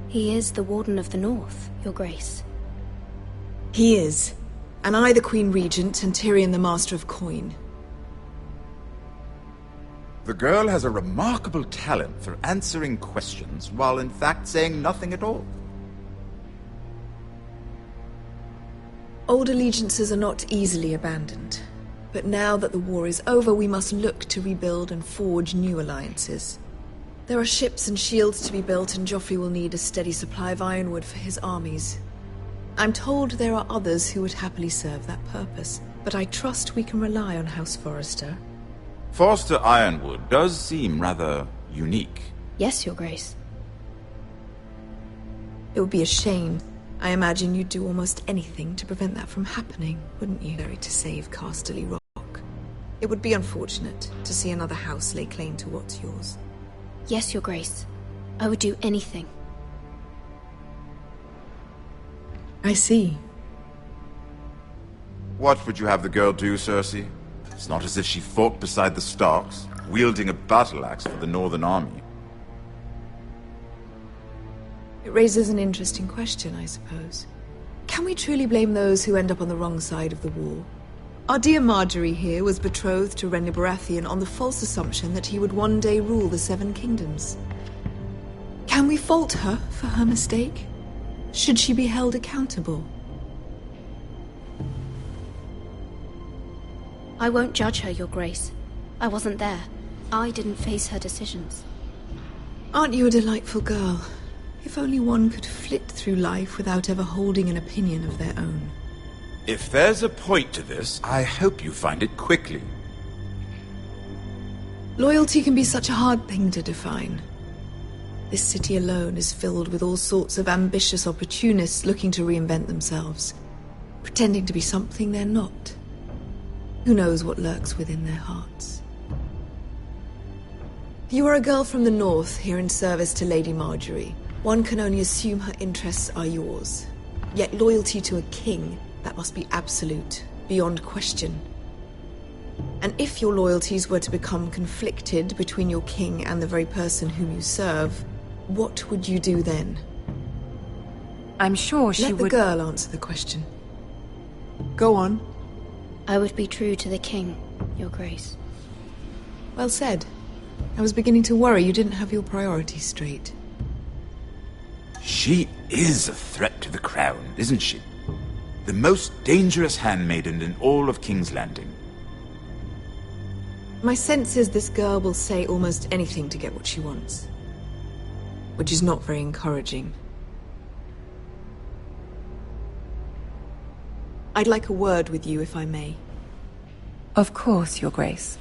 He is the Warden of the North, Your Grace. He is. And I the Queen Regent and Tyrion the Master of Coin. The girl has a remarkable talent for answering questions while in fact saying nothing at all. Old allegiances are not easily abandoned. But now that the war is over, we must look to rebuild and forge new alliances. There are ships and shields to be built, and Joffrey will need a steady supply of ironwood for his armies. I'm told there are others who would happily serve that purpose, but I trust we can rely on House Forrester. Forrester Ironwood does seem rather unique. Yes, Your Grace. It would be a shame. I imagine you'd do almost anything to prevent that from happening, wouldn't you? To save Casterly Rock. It would be unfortunate to see another house lay claim to what's yours. Yes, Your Grace. I would do anything. I see. What would you have the girl do, Cersei? It's not as if she fought beside the Starks, wielding a battle axe for the Northern Army. It raises an interesting question, I suppose. Can we truly blame those who end up on the wrong side of the war? Our dear Margaery here was betrothed to Renly Baratheon on the false assumption that he would one day rule the Seven Kingdoms. Can we fault her for her mistake? Should she be held accountable? I won't judge her, Your Grace. I wasn't there. I didn't face her decisions. Aren't you a delightful girl? If only one could flit through life without ever holding an opinion of their own. If there's a point to this, I hope you find it quickly. Loyalty can be such a hard thing to define. This city alone is filled with all sorts of ambitious opportunists looking to reinvent themselves, pretending to be something they're not. Who knows what lurks within their hearts? You are a girl from the north, here in service to Lady Margaery. One can only assume her interests are yours. Yet loyalty to a king, that must be absolute, beyond question. And if your loyalties were to become conflicted between your king and the very person whom you serve, what would you do then? I'm sure she would... Let the girl answer the question. Go on. I would be true to the king, Your Grace. Well said. I was beginning to worry you didn't have your priorities straight. She is a threat to the crown, isn't she? The most dangerous handmaiden in all of King's Landing. My sense is this girl will say almost anything to get what she wants. Which is not very encouraging. I'd like a word with you, if I may. Of course, Your Grace.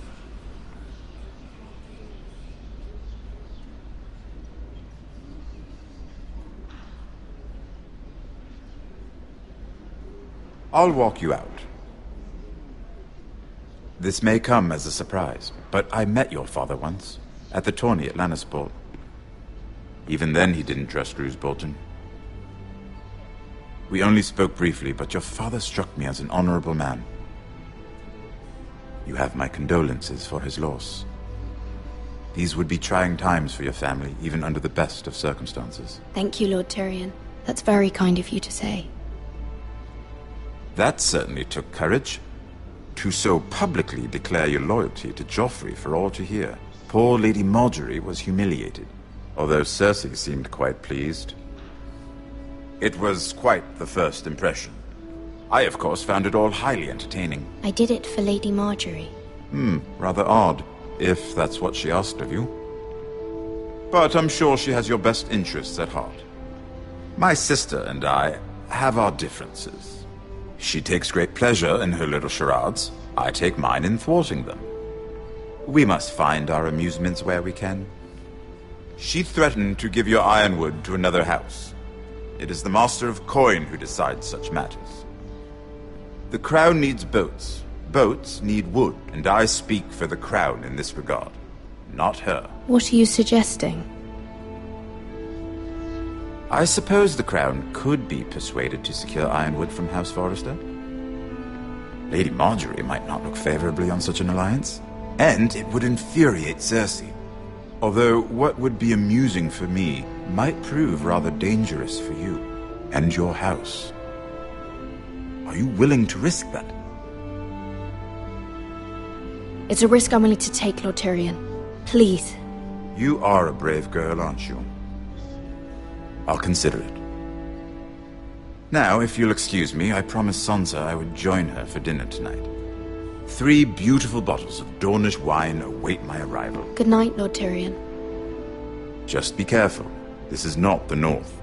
I'll walk you out. This may come as a surprise, but I met your father once, at the tourney at Lannisport. Even then he didn't trust Roose Bolton. We only spoke briefly, but your father struck me as an honorable man. You have my condolences for his loss. These would be trying times for your family, even under the best of circumstances. Thank you, Lord Tyrion. That's very kind of you to say. That certainly took courage. To so publicly declare your loyalty to Joffrey for all to hear. Poor Lady Margaery was humiliated, although Cersei seemed quite pleased. It was quite the first impression. I, of course, found it all highly entertaining. I did it for Lady Margaery. Rather odd, if that's what she asked of you. But I'm sure she has your best interests at heart. My sister and I have our differences. She takes great pleasure in her little charades. I take mine in thwarting them. We must find our amusements where we can. She threatened to give your ironwood to another house. It is the Master of Coin who decides such matters. The Crown needs boats. Boats need wood, and I speak for the Crown in this regard, not her. What are you suggesting? I suppose the Crown could be persuaded to secure ironwood from House Forrester. Lady Margaery might not look favorably on such an alliance, and it would infuriate Cersei. Although what would be amusing for me might prove rather dangerous for you and your house. Are you willing to risk that? It's a risk I'm willing to take, Lord Tyrion. Please. You are a brave girl, aren't you? I'll consider it. Now, if you'll excuse me, I promised Sansa I would join her for dinner tonight. 3 beautiful bottles of Dornish wine await my arrival. Good night, Lord Tyrion. Just be careful. This is not the North.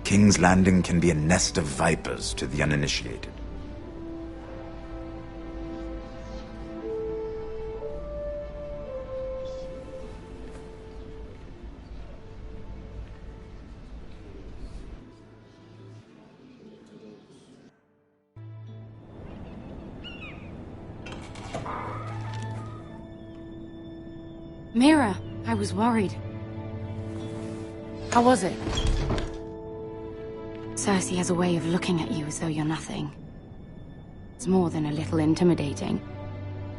King's Landing can be a nest of vipers to the uninitiated. Mira, I was worried. How was it? Cersei has a way of looking at you as though you're nothing. It's more than a little intimidating.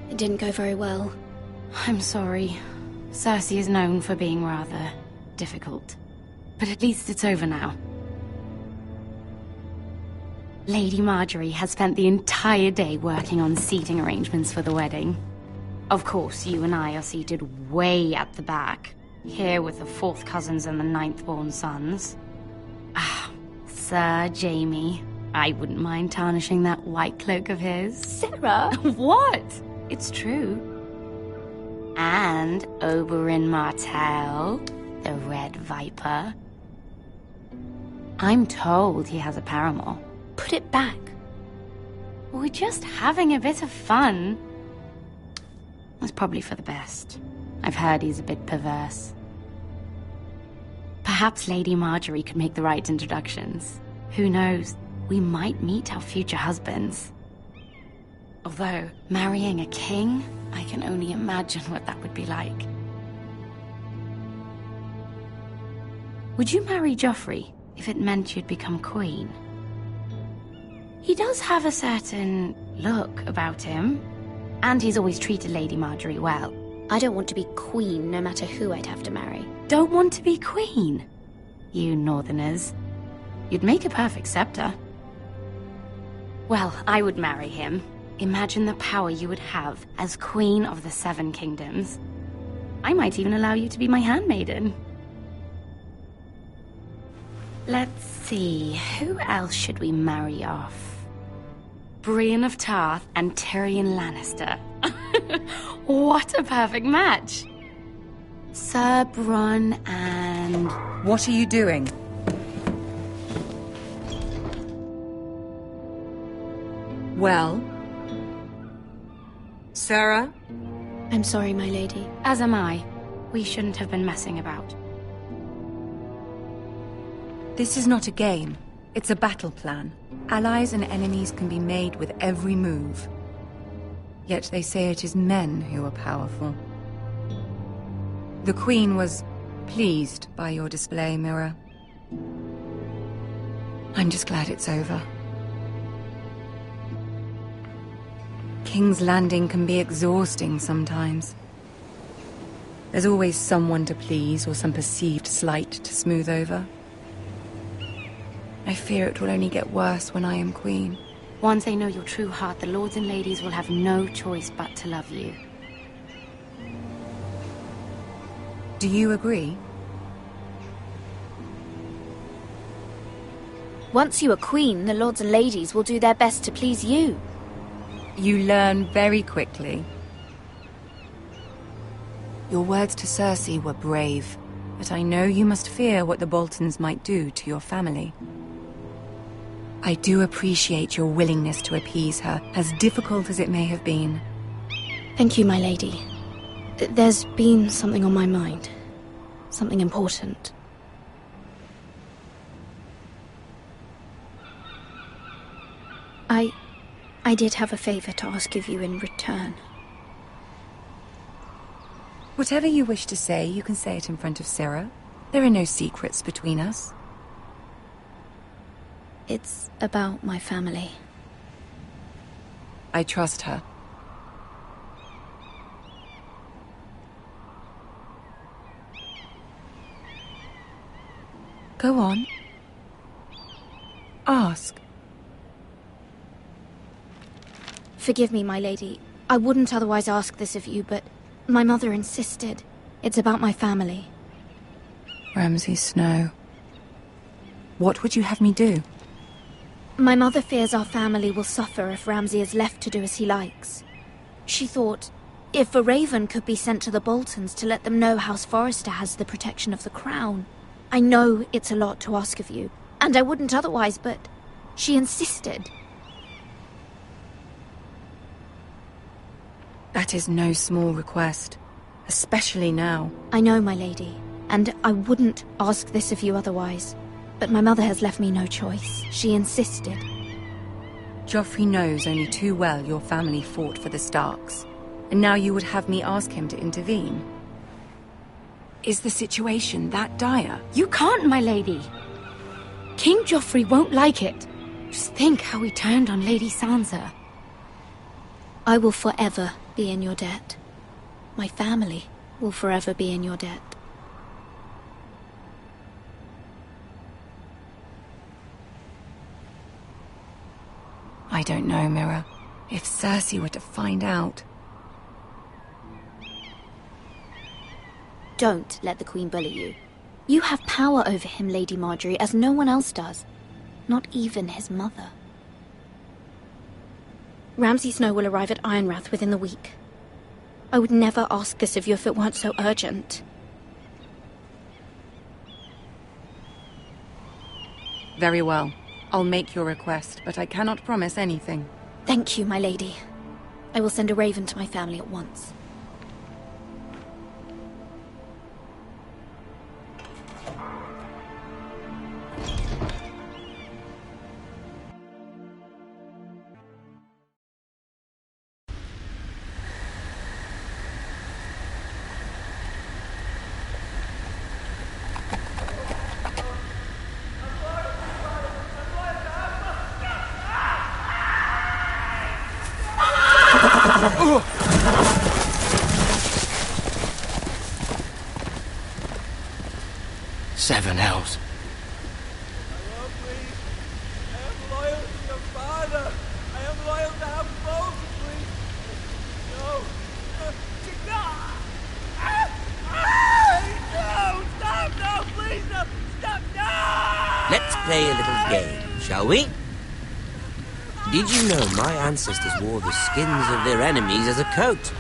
It didn't go very well. I'm sorry. Cersei is known for being rather difficult. But at least it's over now. Lady Margaery has spent the entire day working on seating arrangements for the wedding. Of course, you and I are seated way at the back, here with the 4th cousins and the 9th-born sons. Ah, Sir Jaime. I wouldn't mind tarnishing that white cloak of his. Sarah! What? It's true. And Oberyn Martell, the Red Viper. I'm told he has a paramour. Put it back. We're just having a bit of fun. It's probably for the best. I've heard he's a bit perverse. Perhaps Lady Margaery could make the right introductions. Who knows? We might meet our future husbands. Although, marrying a king, I can only imagine what that would be like. Would you marry Joffrey if it meant you'd become queen? He does have a certain look about him. And he's always treated Lady Margaery well. I don't want to be queen, no matter who I'd have to marry. Don't want to be queen? You northerners. You'd make a perfect scepter. Well, I would marry him. Imagine the power you would have as Queen of the 7 Kingdoms. I might even allow you to be my handmaiden. Let's see, who else should we marry off? Brienne of Tarth and Tyrion Lannister. What a perfect match! Sir Bronn and... What are you doing? Well? Sarah? I'm sorry, my lady. As am I. We shouldn't have been messing about. This is not a game. It's a battle plan. Allies and enemies can be made with every move. Yet they say it is men who are powerful. The Queen was pleased by your display, Mira. I'm just glad it's over. King's Landing can be exhausting sometimes. There's always someone to please or some perceived slight to smooth over. I fear it will only get worse when I am queen. Once they know your true heart, the lords and ladies will have no choice but to love you. Do you agree? Once you are queen, the lords and ladies will do their best to please you. You learn very quickly. Your words to Cersei were brave, but I know you must fear what the Boltons might do to your family. I do appreciate your willingness to appease her, as difficult as it may have been. Thank you, my lady. There's been something on my mind. Something important. I did have a favor to ask of you in return. Whatever you wish to say, you can say it in front of Sarah. There are no secrets between us. It's about my family. I trust her. Go on. Ask. Forgive me, my lady. I wouldn't otherwise ask this of you, but my mother insisted. It's about my family. Ramsay Snow. What would you have me do? My mother fears our family will suffer if Ramsay is left to do as he likes. She thought, if a raven could be sent to the Boltons to let them know House Forrester has the protection of the crown. I know it's a lot to ask of you, and I wouldn't otherwise, but she insisted. That is no small request, especially now. I know, my lady, and I wouldn't ask this of you otherwise. But my mother has left me no choice. She insisted. Joffrey knows only too well your family fought for the Starks, and now you would have me ask him to intervene. Is the situation that dire? You can't, my lady. King Joffrey won't like it. Just think how he turned on Lady Sansa. I will forever be in your debt. My family will forever be in your debt. I don't know, Mira. If Cersei were to find out... Don't let the Queen bully you. You have power over him, Lady Margaery, as no one else does. Not even his mother. Ramsay Snow will arrive at Ironrath within the week. I would never ask this of you if it weren't so urgent. Very well. I'll make your request, but I cannot promise anything. Thank you, my lady. I will send a raven to my family at once. Seven hells. Let's play a little game, shall we? Did you know my ancestors wore the skins of their enemies as a coat?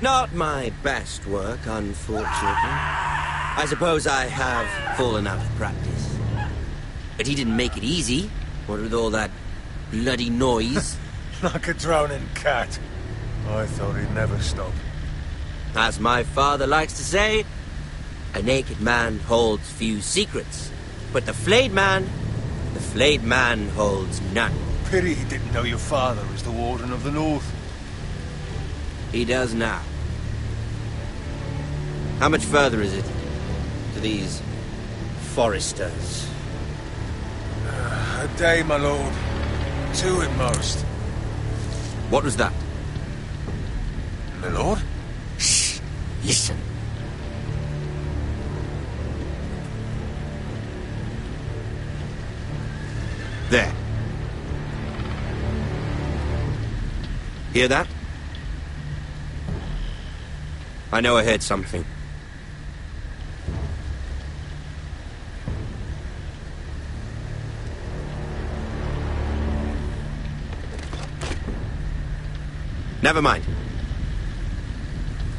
Not my best work, unfortunately. I suppose I have fallen out of practice. But he didn't make it easy, what with all that bloody noise. Like a drowning cat. I thought he'd never stop. As my father likes to say, a naked man holds few secrets. But the flayed man holds none. Pity he didn't know your father was the Warden of the North. He does now. How much further is it to these Forresters? A day, my lord. 2 at most. What was that? My lord? Shh! Listen. There. Hear that? I know I heard something. Never mind.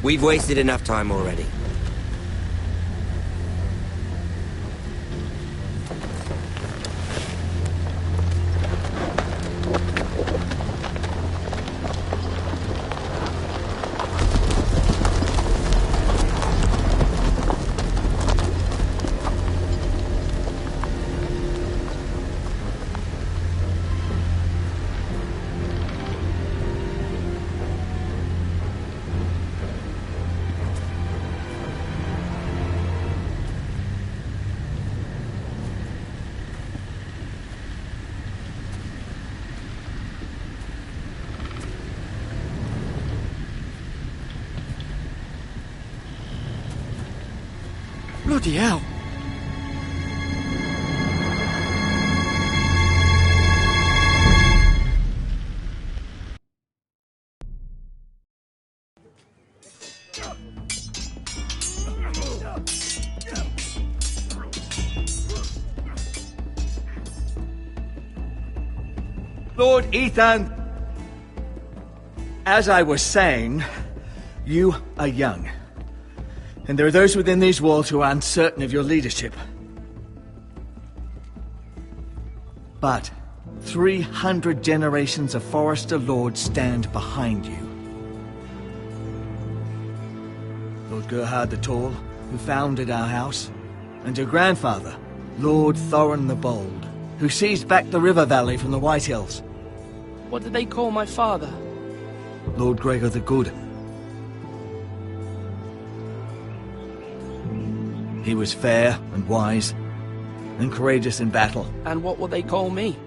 We've wasted enough time already. Bloody hell. Lord Ethan! As I was saying, you are young. And there are those within these walls who are uncertain of your leadership. But 300 generations of Forrester lords stand behind you. Lord Gerhard the Tall, who founded our house, and your grandfather, Lord Thorin the Bold, who seized back the river valley from the White Hills. What did they call my father? Lord Gregor the Good. He was fair and wise, and courageous in battle. And what will they call me?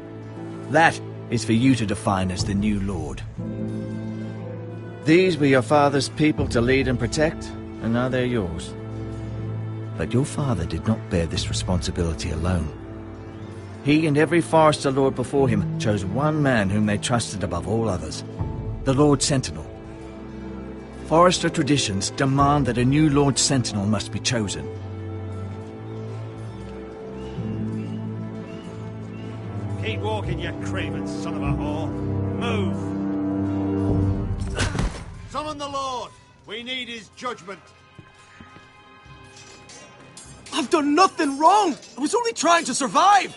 That is for you to define as the new lord. These were your father's people to lead and protect, and now they're yours. But your father did not bear this responsibility alone. He and every Forrester lord before him chose one man whom they trusted above all others, the Lord Sentinel. Forrester traditions demand that a new Lord Sentinel must be chosen. Keep walking, you craven son of a whore. Move! Summon the Lord! We need his judgment. I've done nothing wrong! I was only trying to survive!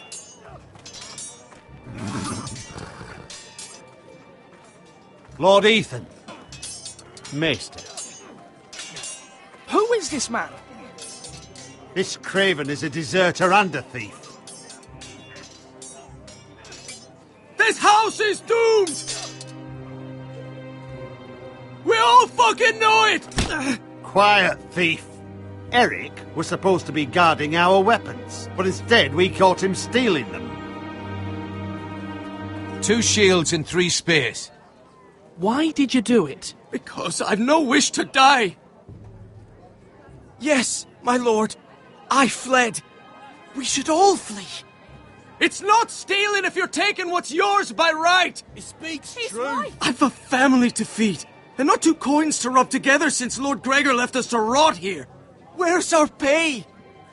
Lord Ethan. Maester. Who is this man? This craven is a deserter and a thief. This house is doomed! We all fucking know it! Quiet, thief. Eric was supposed to be guarding our weapons, but instead we caught him stealing them. 2 shields and 3 spears. Why did you do it? Because I've no wish to die. Yes, my lord. I fled. We should all flee. It's not stealing if you're taking what's yours by right. He speaks He's true. right. I've a family to feed, and not 2 coins to rub together since Lord Gregor left us to rot here. Where's our pay?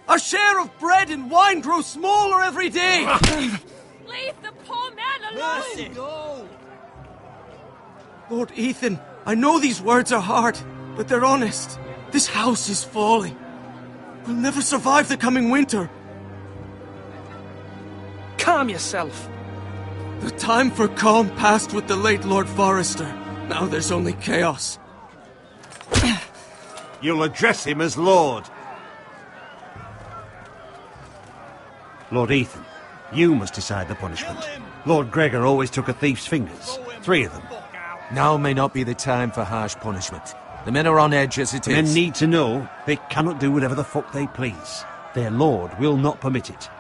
Our share of bread and wine grows smaller every day. Leave the poor man alone! Mercy, no! Lord Ethan, I know these words are hard, but they're honest. This house is falling. We'll never survive the coming winter. Calm yourself. The time for calm passed with the late Lord Forrester. Now there's only chaos. You'll address him as Lord. Lord Ethan, you must decide the punishment. Lord Gregor always took a thief's fingers. 3 of them. Now may not be the time for harsh punishment. The men are on edge as it is. Men need to know they cannot do whatever the fuck they please. Their lord will not permit it.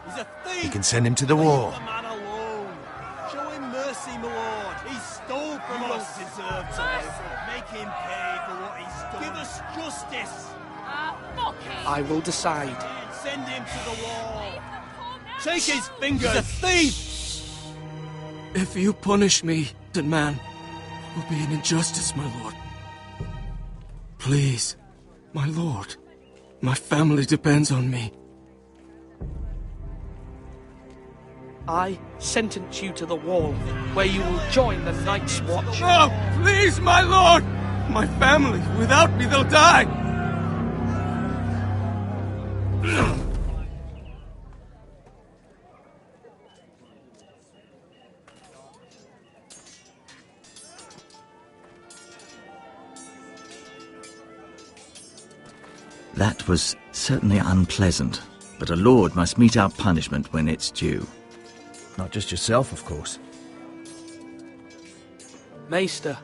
He's a thief! You can send him to the war. Leave the man alone. Show him mercy, my lord. He stole from us. He deserves it. Make him pay for what he's done. Give us justice. Fuck him! I will decide. Send him to the wall. Take his fingers. He's a thief! If you punish me, then man, it will be an injustice, my lord. Please, my lord. My family depends on me. I sentence you to the wall, where you will join the Night's Watch. Oh, please, my lord! My family, without me, they'll die! That was certainly unpleasant, but a lord must mete out punishment when it's due. Not just yourself, of course. Maester,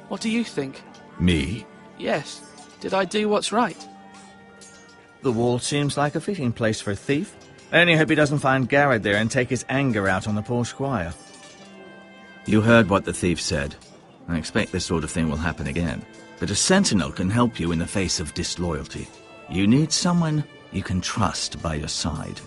what do you think? Me? Yes. Did I do what's right? The wall seems like a fitting place for a thief. I only hope he doesn't find Gared there and take his anger out on the poor squire. You heard what the thief said. I expect this sort of thing will happen again. But a sentinel can help you in the face of disloyalty. You need someone you can trust by your side.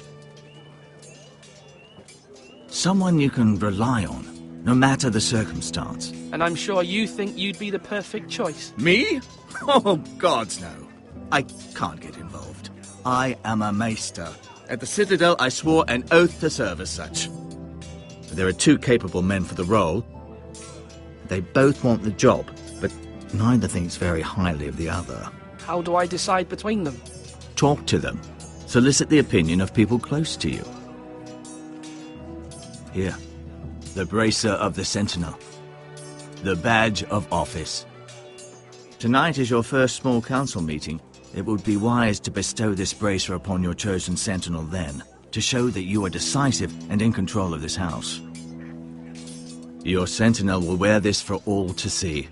Someone you can rely on, no matter the circumstance. And I'm sure you think you'd be the perfect choice. Me? Oh, gods no. I can't get involved. I am a maester. At the Citadel, I swore an oath to serve as such. There are two capable men for the role. They both want the job, but neither thinks very highly of the other. How do I decide between them? Talk to them. Solicit the opinion of people close to you. Here, the bracer of the Sentinel. The badge of office. Tonight is your first small council meeting. It would be wise to bestow this bracer upon your chosen Sentinel then, to show that you are decisive and in control of this house. Your Sentinel will wear this for all to see.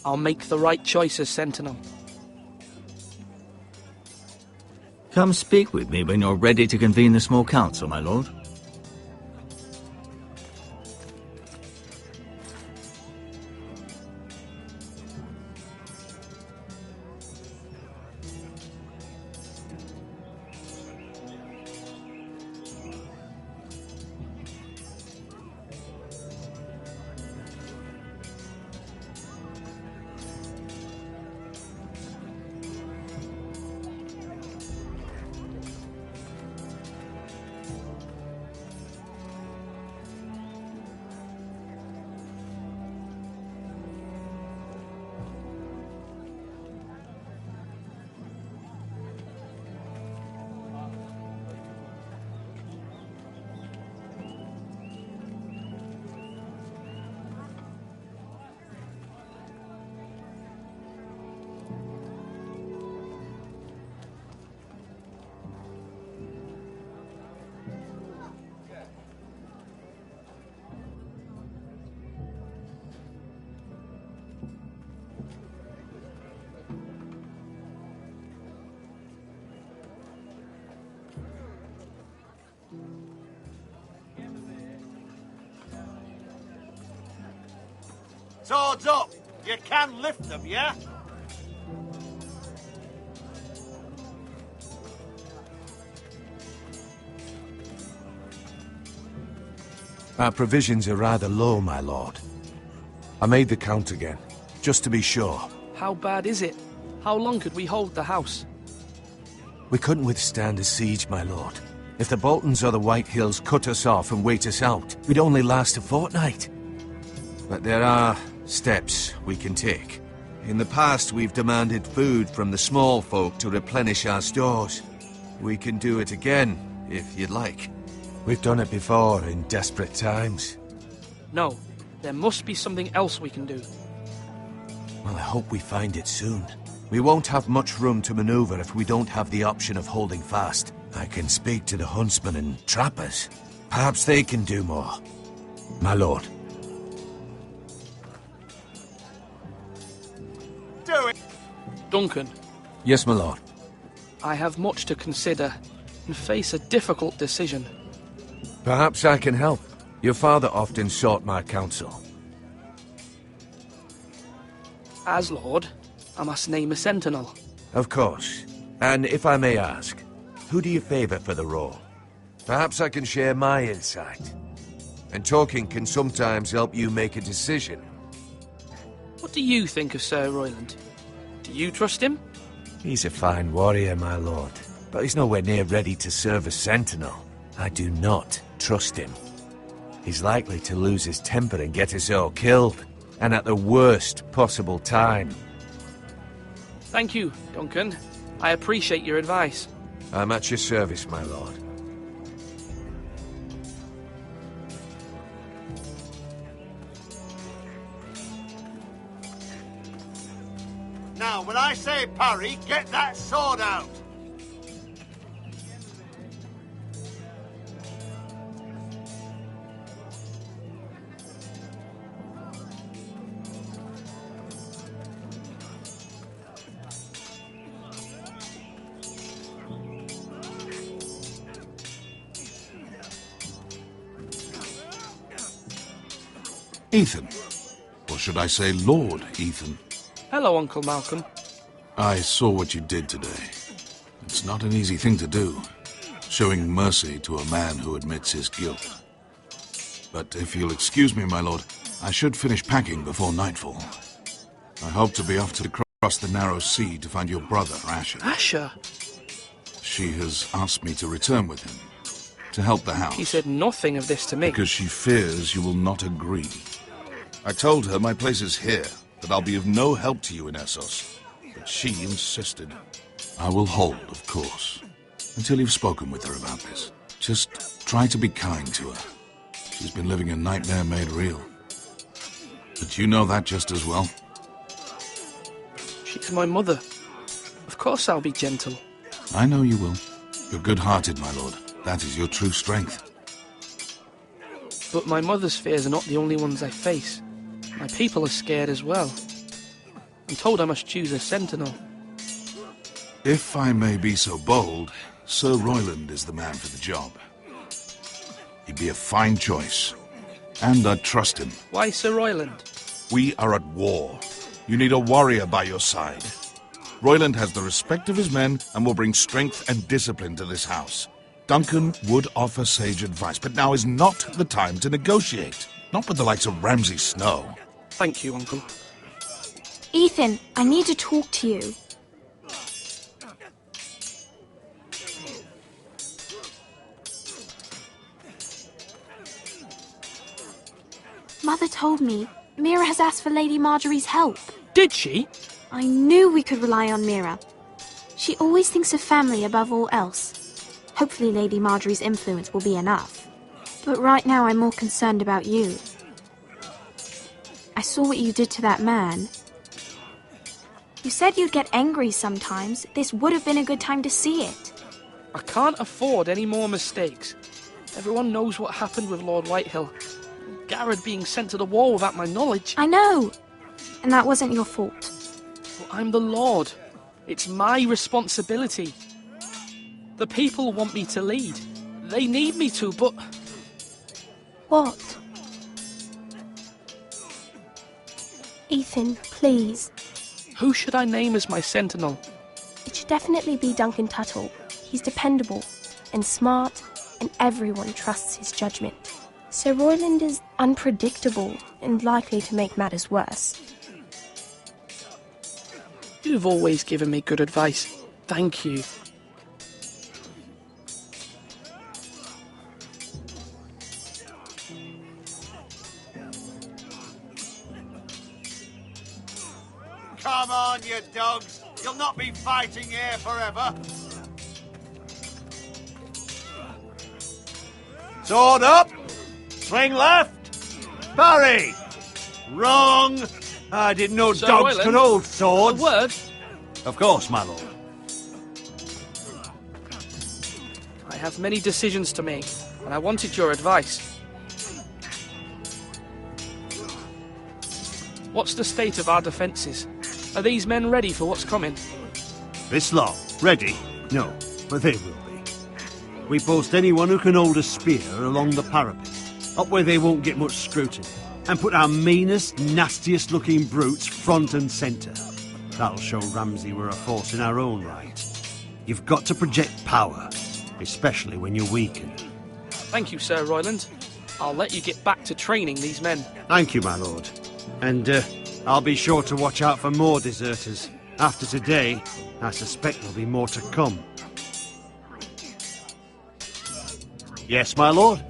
I'll make the right choice as Sentinel. Come speak with me when you're ready to convene the small council, my lord. Swords up! You can lift them, yeah? Our provisions are rather low, my lord. I made the count again, just to be sure. How bad is it? How long could we hold the house? We couldn't withstand a siege, my lord. If the Boltons or the White Hills cut us off and wait us out, we'd only last a fortnight. But there are steps we can take. In the past, we've demanded food from the small folk to replenish our stores. We can do it again, if you'd like. We've done it before in desperate times. No, there must be something else we can do. Well, I hope we find it soon. We won't have much room to maneuver if we don't have the option of holding fast. I can speak to the huntsmen and trappers. Perhaps they can do more. My lord. Do it! Duncan. Yes, my lord. I have much to consider and face a difficult decision. Perhaps I can help. Your father often sought my counsel. As Lord, I must name a sentinel. Of course. And if I may ask, who do you favor for the role? Perhaps I can share my insight. And talking can sometimes help you make a decision. What do you think of Sir Royland? Do you trust him? He's a fine warrior, my lord. But he's nowhere near ready to serve as sentinel. I do not trust him. He's likely to lose his temper and get us all killed. And at the worst possible time. Thank you, Duncan. I appreciate your advice. I'm at your service, my lord. Now, when I say parry, get that sword out! Ethan. Or should I say Lord Ethan? Hello, Uncle Malcolm. I saw what you did today. It's It's not an easy thing to do, showing mercy to a man who admits his guilt. But if you'll excuse me, my lord, I should finish packing before nightfall. I hope to be off to cross the narrow sea to find your brother, Asher. Asher? She has asked me to return with him, to help the house. He said nothing of this to me. Because she fears you will not agree. I told her my place is here, that I'll be of no help to you in Essos. But she insisted. I will hold, of course, until you've spoken with her about this. Just try to be kind to her. She's been living a nightmare made real. But you know that just as well. She's my mother. Of course I'll be gentle. I know you will. You're good-hearted, my lord. That is your true strength. But my mother's fears are not the only ones I face. My people are scared as well. I'm told I must choose a sentinel. If I may be so bold, Sir Royland is the man for the job. He'd be a fine choice. And I'd trust him. Why Sir Royland? We are at war. You need a warrior by your side. Royland has the respect of his men and will bring strength and discipline to this house. Duncan would offer sage advice, but now is not the time to negotiate. Not with the likes of Ramsay Snow. Thank you, Uncle. Ethan, I need to talk to you. Mother told me Mira has asked for Lady Margaery's help. Did she? I knew we could rely on Mira. She always thinks of family above all else. Hopefully Lady Margaery's influence will be enough. But right now I'm more concerned about you. I saw what you did to that man. You said you'd get angry sometimes. This would have been a good time to see it. I can't afford any more mistakes. Everyone knows what happened with Lord Whitehill. Gared being sent to the war without my knowledge. I know. And that wasn't your fault. Well, I'm the Lord. It's my responsibility. The people want me to lead. They need me to, but... What? Ethan, please. Who should I name as my sentinel? It should definitely be Duncan Tuttle. He's dependable and smart, and everyone trusts his judgment. Sir Royland is unpredictable and likely to make matters worse. You've always given me good advice. Thank you. Come on, you dogs. You'll not be fighting here forever. Sword up. Swing left. Parry. Wrong. I didn't know Sir dogs Royland, could hold swords. A word? Of course, my lord. I have many decisions to make, and I wanted your advice. What's the state of our defences? Are these men ready for what's coming? This lot, ready? No, but they will be. We post anyone who can hold a spear along the parapet, up where they won't get much scrutiny, and put our meanest, nastiest looking brutes front and centre. That'll show Ramsay we're a force in our own right. You've got to project power, especially when you're weakened. Thank you, Sir Royland. I'll let you get back to training these men. Thank you, my lord. And I'll be sure to watch out for more deserters. After today, I suspect there'll be more to come. Yes, my lord?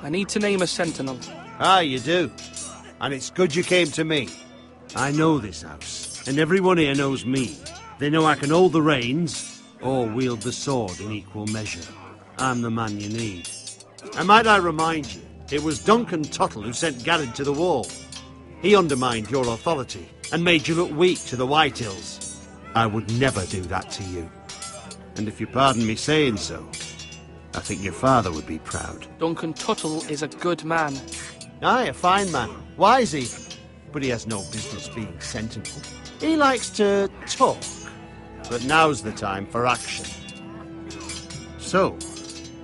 I need to name a sentinel. Ah, you do. And it's good you came to me. I know this house, and everyone here knows me. They know I can hold the reins, or wield the sword in equal measure. I'm the man you need. And might I remind you, it was Duncan Tuttle who sent Gared to the wall. He undermined your authority, and made you look weak to the Whitehills. I would never do that to you. And if you pardon me saying so, I think your father would be proud. Duncan Tuttle is a good man. Aye, a fine man. Wise even. But he has no business being sentinel. He likes to talk. But now's the time for action. So,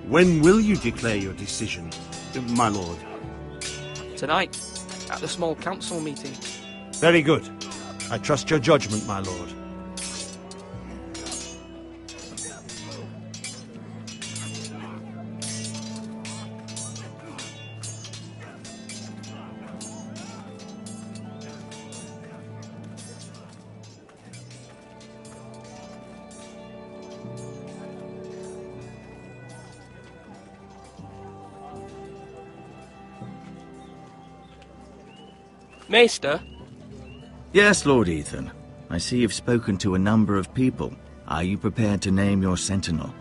when will you declare your decision, my lord? Tonight, at the small council meeting. Very good. I trust your judgment, my lord. Maester? Yes, Lord Ethan. I see you've spoken to a number of people. Are you prepared to name your sentinel?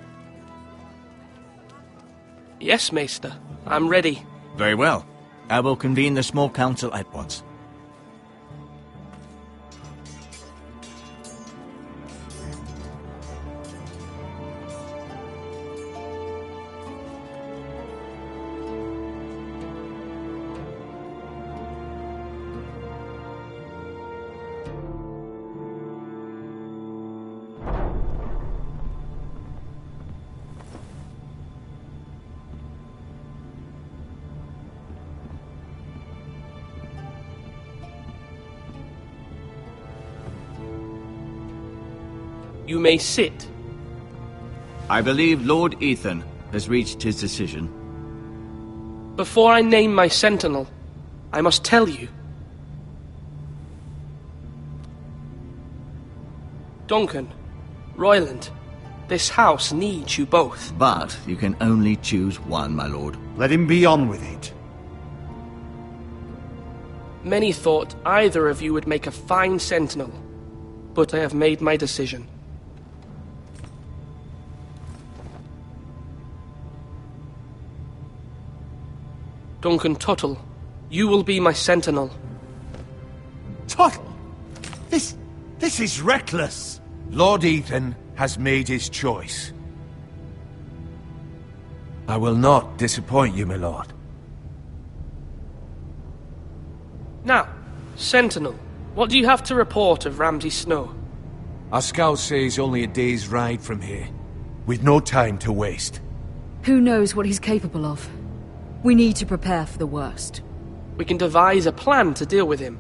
Yes, Maester. I'm ready. Very well. I will convene the small council at once. You may sit. I believe Lord Ethan has reached his decision. Before I name my sentinel, I must tell you. Duncan, Royland, this house needs you both. But you can only choose one, my lord. Let him be on with it. Many thought either of you would make a fine sentinel, but I have made my decision. Duncan Tuttle, you will be my sentinel. Tuttle? This is reckless. Lord Ethan has made his choice. I will not disappoint you, my lord. Now, sentinel, what do you have to report of Ramsay Snow? Our scouts say he's only a day's ride from here. We've no time to waste. Who knows what he's capable of? We need to prepare for the worst. We can devise a plan to deal with him.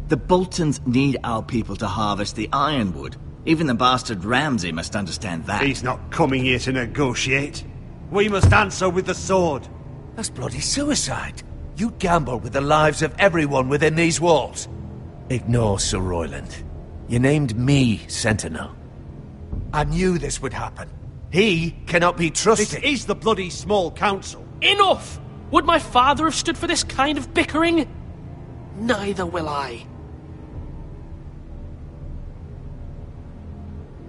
The Boltons need our people to harvest the ironwood. Even the bastard Ramsay must understand that. He's not coming here to negotiate. We must answer with the sword. That's bloody suicide. You gamble with the lives of everyone within these walls. Ignore Sir Royland. You named me Sentinel. I knew this would happen. He cannot be trusted. This is the bloody small council. Enough! Would my father have stood for this kind of bickering? Neither will I.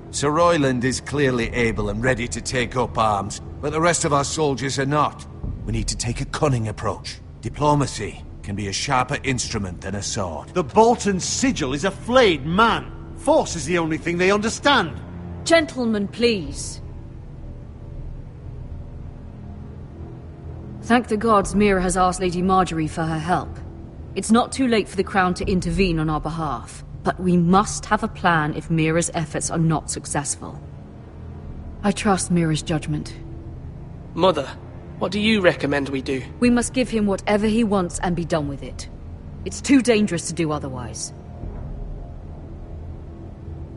Sir Royland is clearly able and ready to take up arms, but the rest of our soldiers are not. We need to take a cunning approach. Diplomacy can be a sharper instrument than a sword. The Bolton sigil is a flayed man. Force is the only thing they understand. Gentlemen, please. Thank the gods Mira has asked Lady Margaery for her help. It's not too late for the Crown to intervene on our behalf, but we must have a plan if Mira's efforts are not successful. I trust Mira's judgment. Mother, what do you recommend we do? We must give him whatever he wants and be done with it. It's too dangerous to do otherwise.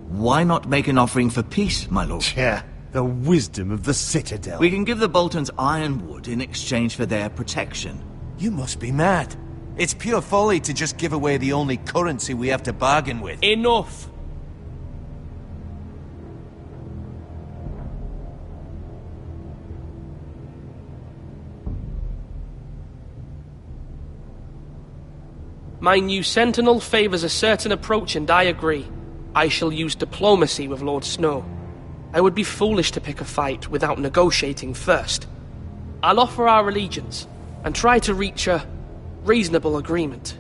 Why not make an offering for peace, my lord? Yeah, the wisdom of the Citadel. We can give the Boltons ironwood in exchange for their protection. You must be mad. It's pure folly to just give away the only currency we have to bargain with. Enough! My new sentinel favors a certain approach, and I agree. I shall use diplomacy with Lord Snow. I would be foolish to pick a fight without negotiating first. I'll offer our allegiance, and try to reach a reasonable agreement.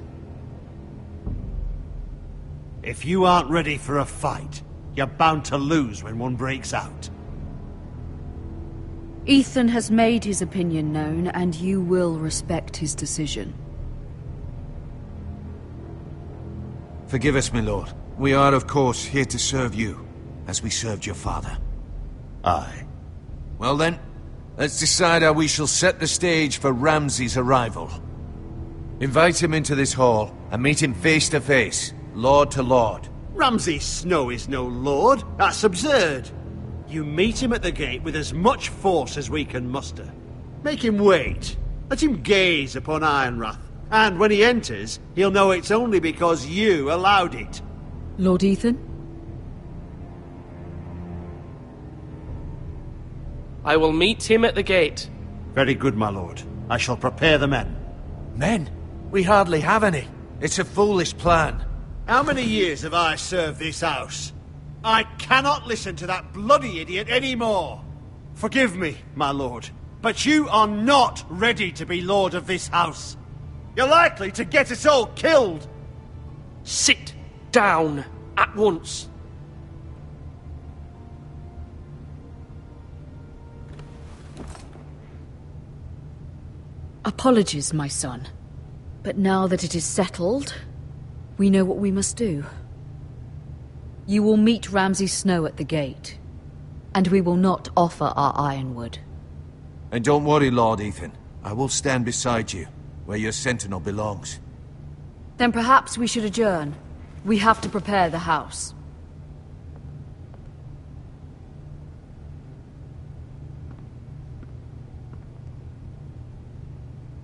If you aren't ready for a fight, you're bound to lose when one breaks out. Ethan has made his opinion known, and you will respect his decision. Forgive us, my lord. We are, of course, here to serve you, as we served your father. Aye. Well then, let's decide how we shall set the stage for Ramsay's arrival. Invite him into this hall, and meet him face to face, lord to lord. Ramsay Snow is no lord. That's absurd. You meet him at the gate with as much force as we can muster. Make him wait. Let him gaze upon Ironrath. And when he enters, he'll know it's only because you allowed it. Lord Ethan? I will meet him at the gate. Very good, my lord. I shall prepare the men. Men? We hardly have any. It's a foolish plan. How many years have I served this house? I cannot listen to that bloody idiot anymore. Forgive me, my lord, but you are not ready to be lord of this house. You're likely to get us all killed. Sit down at once. Apologies, my son. But now that it is settled, we know what we must do. You will meet Ramsay Snow at the gate, and we will not offer our ironwood. And don't worry, Lord Ethan. I will stand beside you, where your sentinel belongs. Then perhaps we should adjourn. We have to prepare the house.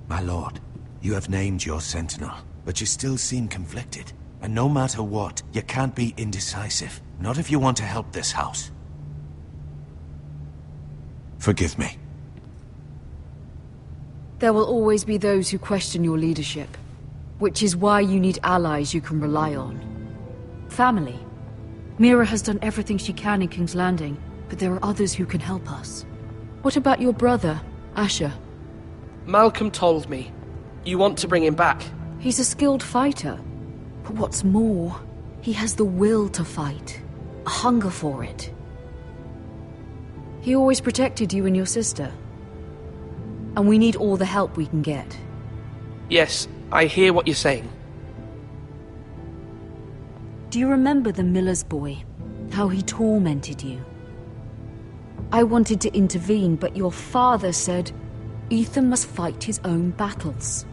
My lord, you have named your sentinel, but you still seem conflicted. And no matter what, you can't be indecisive. Not if you want to help this house. Forgive me. There will always be those who question your leadership, which is why you need allies you can rely on. Family. Mira has done everything she can in King's Landing, but there are others who can help us. What about your brother, Asher? Malcolm told me. You want to bring him back? He's a skilled fighter. But what's more, he has the will to fight. A hunger for it. He always protected you and your sister. And we need all the help we can get. Yes, I hear what you're saying. Do you remember the miller's boy? How he tormented you? I wanted to intervene, but your father said Ethan must fight his own battles.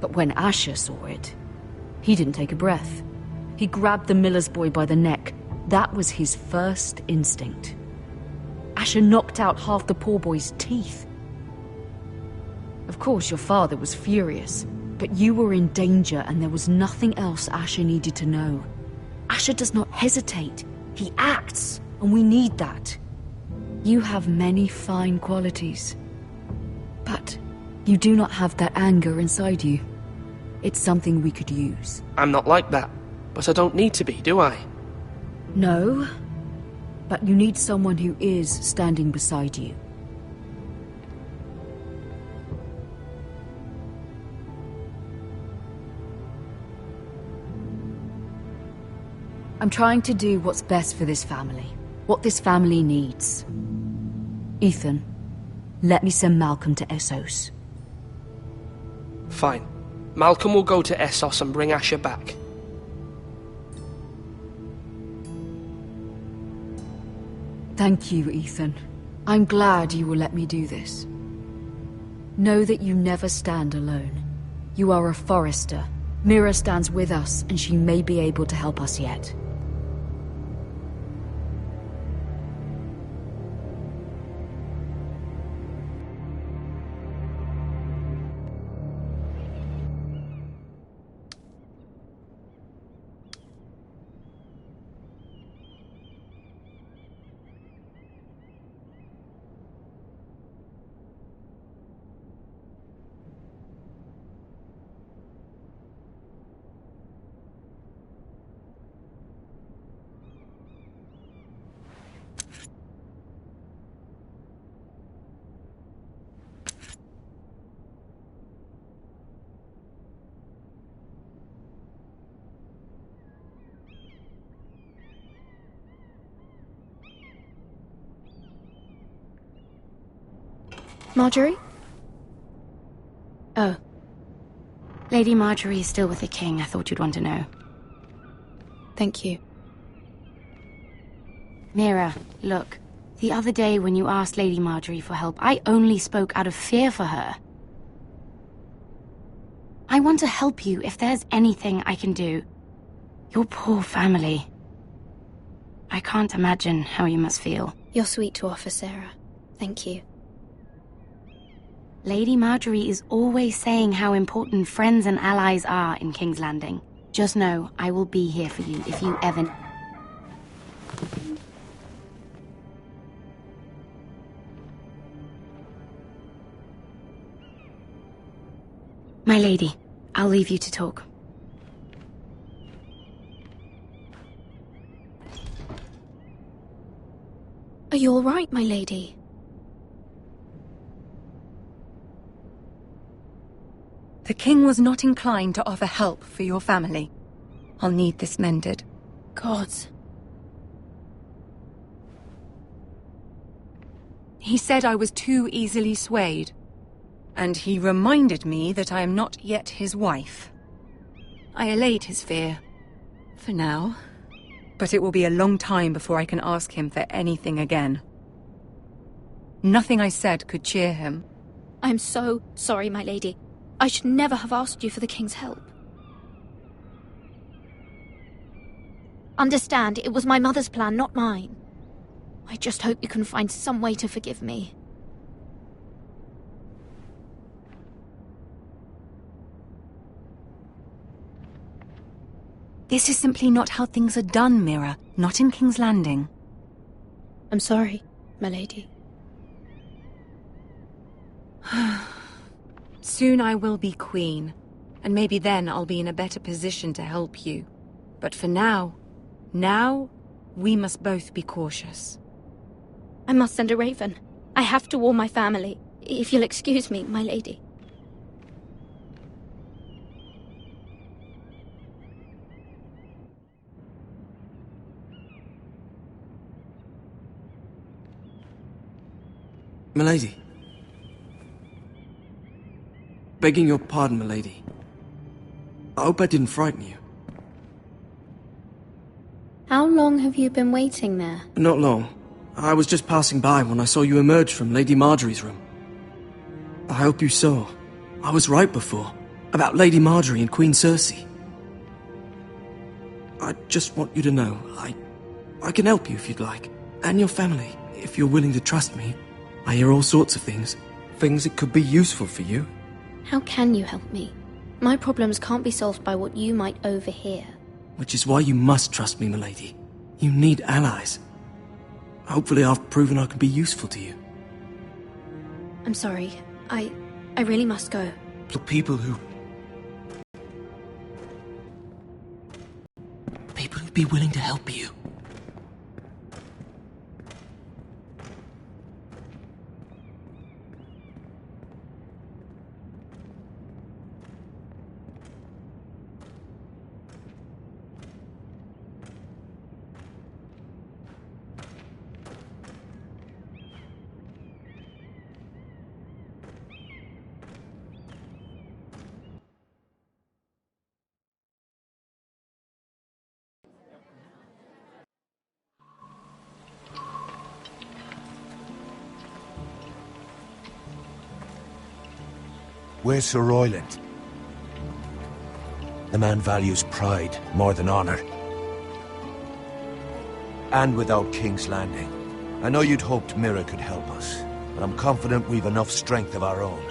But when Asher saw it, he didn't take a breath. He grabbed the miller's boy by the neck. That was his first instinct. Asher knocked out half the poor boy's teeth. Of course, your father was furious, but you were in danger and there was nothing else Asher needed to know. Asher does not hesitate. He acts, and we need that. You have many fine qualities, but you do not have that anger inside you. It's something we could use. I'm not like that, but I don't need to be, do I? No, but you need someone who is standing beside you. I'm trying to do what's best for this family. What this family needs. Ethan, let me send Malcolm to Essos. Fine. Malcolm will go to Essos and bring Asher back. Thank you, Ethan. I'm glad you will let me do this. Know that you never stand alone. You are a Forrester. Mira stands with us, and she may be able to help us yet. Margaery? Oh. Lady Margaery is still with the king. I thought you'd want to know. Thank you. Mira, look. The other day when you asked Lady Margaery for help, I only spoke out of fear for her. I want to help you if there's anything I can do. Your poor family. I can't imagine how you must feel. You're sweet to offer, Sarah. Thank you. Lady Margaery is always saying how important friends and allies are in King's Landing. Just know, I will be here for you if you ever... My lady, I'll leave you to talk. Are you all right, my lady? The king was not inclined to offer help for your family. I'll need this mended. Gods. He said I was too easily swayed. And he reminded me that I am not yet his wife. I allayed his fear. For now. But it will be a long time before I can ask him for anything again. Nothing I said could cheer him. I'm so sorry, my lady. I should never have asked you for the king's help. Understand, it was my mother's plan, not mine. I just hope you can find some way to forgive me. This is simply not how things are done, Mira. Not in King's Landing. I'm sorry, my lady. Soon I will be queen, and maybe then I'll be in a better position to help you. But for now, we must both be cautious. I must send a raven. I have to warn my family. If you'll excuse me, my lady. Milady. Begging your pardon, milady. I hope I didn't frighten you. How long have you been waiting there? Not long. I was just passing by when I saw you emerge from Lady Margaery's room. I hope you saw. I was right before. About Lady Margaery and Queen Cersei. I just want you to know, I can help you if you'd like. And your family, if you're willing to trust me. I hear all sorts of things. Things that could be useful for you. How can you help me? My problems can't be solved by what you might overhear. Which is why you must trust me, milady. You need allies. Hopefully I've proven I can be useful to you. I'm sorry. I really must go. For people who'd be willing to help you. Where's Sir Royland? The man values pride more than honor. And without King's Landing. I know you'd hoped Mira could help us, but I'm confident we've enough strength of our own.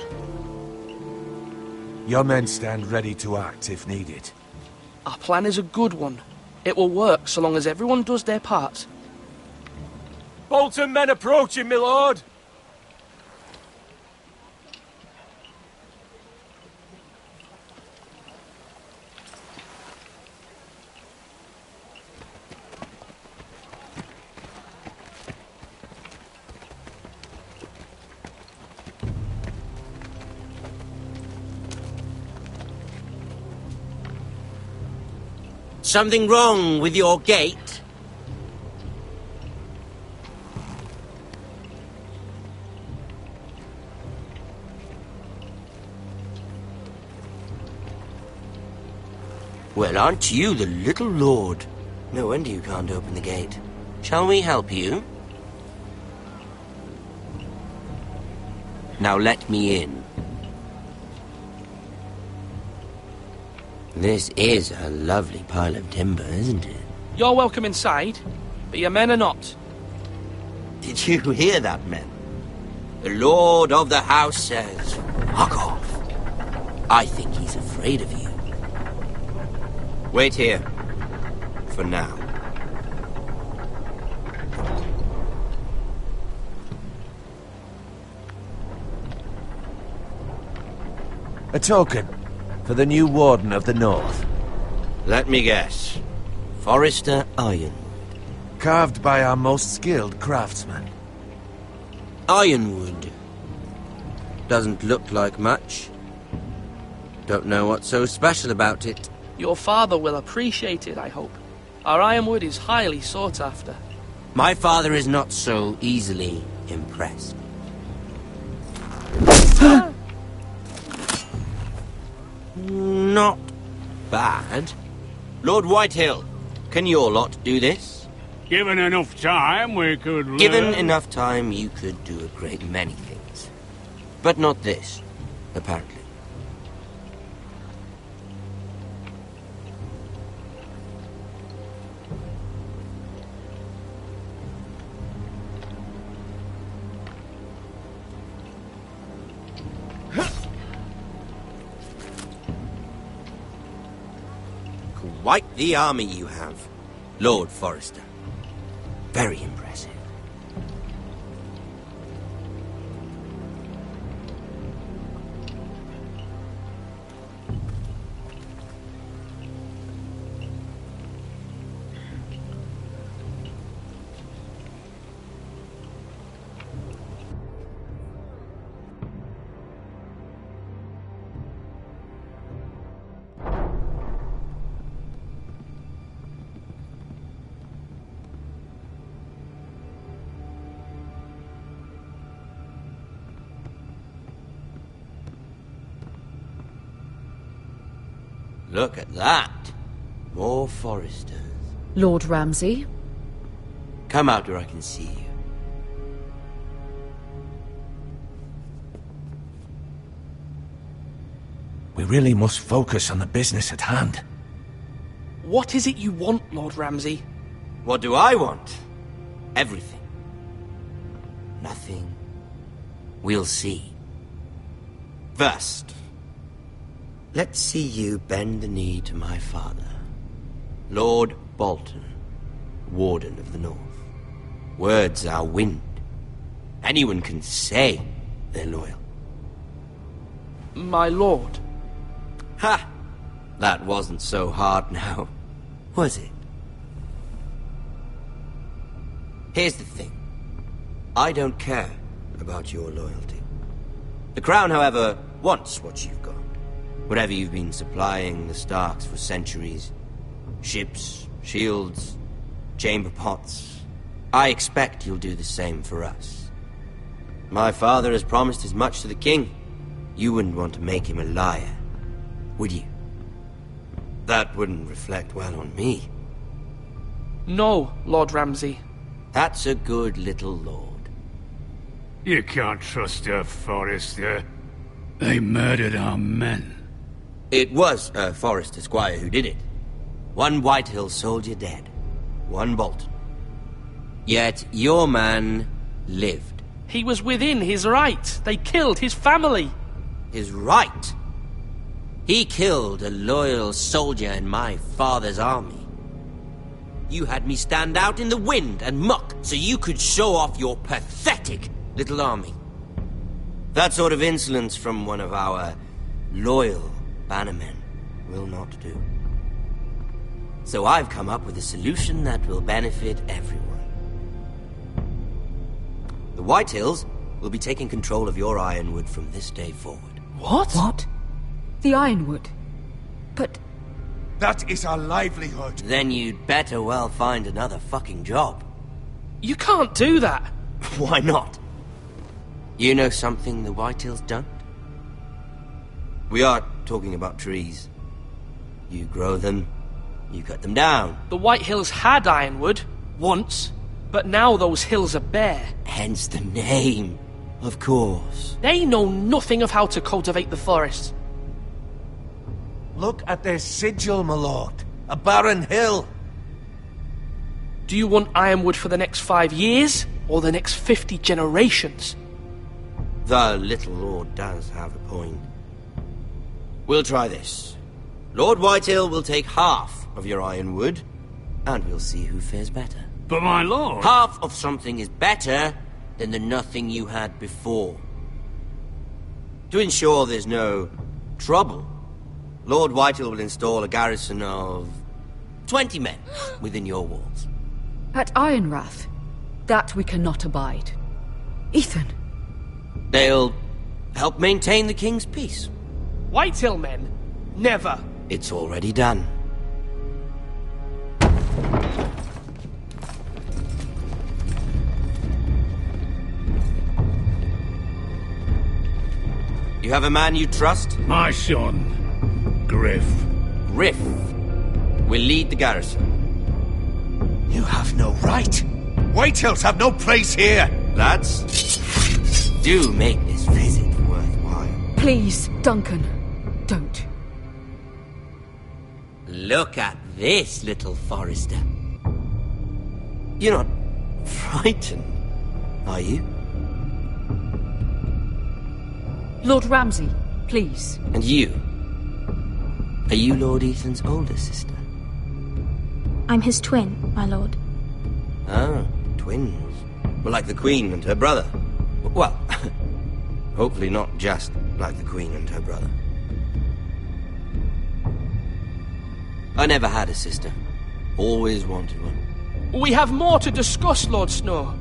Your men stand ready to act if needed. Our plan is a good one. It will work so long as everyone does their part. Bolton men approaching, my lord! Something wrong with your gate? Well, aren't you the little lord? No wonder you can't open the gate. Shall we help you? Now let me in. This is a lovely pile of timber, isn't it? You're welcome inside, but your men are not. Did you hear that, men? The Lord of the House says, "Fuck off." I think he's afraid of you. Wait here. For now. A token for the new Warden of the North. Let me guess. Forrester Ironwood. carved by our most skilled craftsmen. Ironwood. Doesn't look like much. Don't know what's so special about it. Your father will appreciate it, I hope. Our ironwood is highly sought after. My father is not so easily impressed. Not bad. Lord Whitehill, can your lot do this? Given enough time, we could learn. Given enough time, you could do a great many things. But not this, apparently. Quite the army you have, Lord Forrester. Very impressive. Look at that. More Forresters. Lord Ramsay? Come out where I can see you. We really must focus on the business at hand. What is it you want, Lord Ramsay? What do I want? Everything. Nothing. We'll see. First, let's see you bend the knee to my father, Lord Bolton, Warden of the North. Words are wind. Anyone can say they're loyal. My lord. Ha! That wasn't so hard now, was it? Here's the thing. I don't care about your loyalty. The Crown, however, wants what you've got. Whatever you've been supplying the Starks for centuries. Ships, shields, chamber pots. I expect you'll do the same for us. My father has promised as much to the king. You wouldn't want to make him a liar, would you? That wouldn't reflect well on me. No, Lord Ramsay. That's a good little lord. You can't trust her, Forrester. They murdered our men. It was a Forrester squire who did it. One Whitehill soldier dead. One Bolton. Yet your man lived. He was within his right. They killed his family. His right? He killed a loyal soldier in my father's army. You had me stand out in the wind and muck so you could show off your pathetic little army. That sort of insolence from one of our loyal bannermen will not do. So I've come up with a solution that will benefit everyone. The Whitehills will be taking control of your ironwood from this day forward. What? What? The ironwood? But... That is our livelihood. Then you'd better well find another fucking job. You can't do that. Why not? You know something the Whitehills don't? We are talking about trees. You grow them, you cut them down. The Whitehills had ironwood, once, but now those hills are bare. Hence the name, of course. They know nothing of how to cultivate the forest. Look at their sigil, my lord. A barren hill. Do you want ironwood for the next 5 years, or the next 50 generations? The little lord does have a point. We'll try this. Lord Whitehill will take half of your ironwood, and we'll see who fares better. But my lord... Half of something is better than the nothing you had before. To ensure there's no trouble, Lord Whitehill will install a garrison of 20 men within your walls. At Ironrath, that we cannot abide. Ethan. They'll help maintain the king's peace. Whitehill men? Never. It's already done. You have a man you trust? My son, Griff. Griff will lead the garrison. You have no right. Whitehills have no place here. Lads, do make this visit worthwhile. Please, Duncan, don't. Look at this, little Forrester. You're not frightened, are you? Lord Ramsay, please. And you? Are you Lord Ethan's older sister? I'm his twin, my lord. Ah, twins. Well, like the Queen and her brother. Well, hopefully not just like the Queen and her brother. I never had a sister. Always wanted one. We have more to discuss, Lord Snow.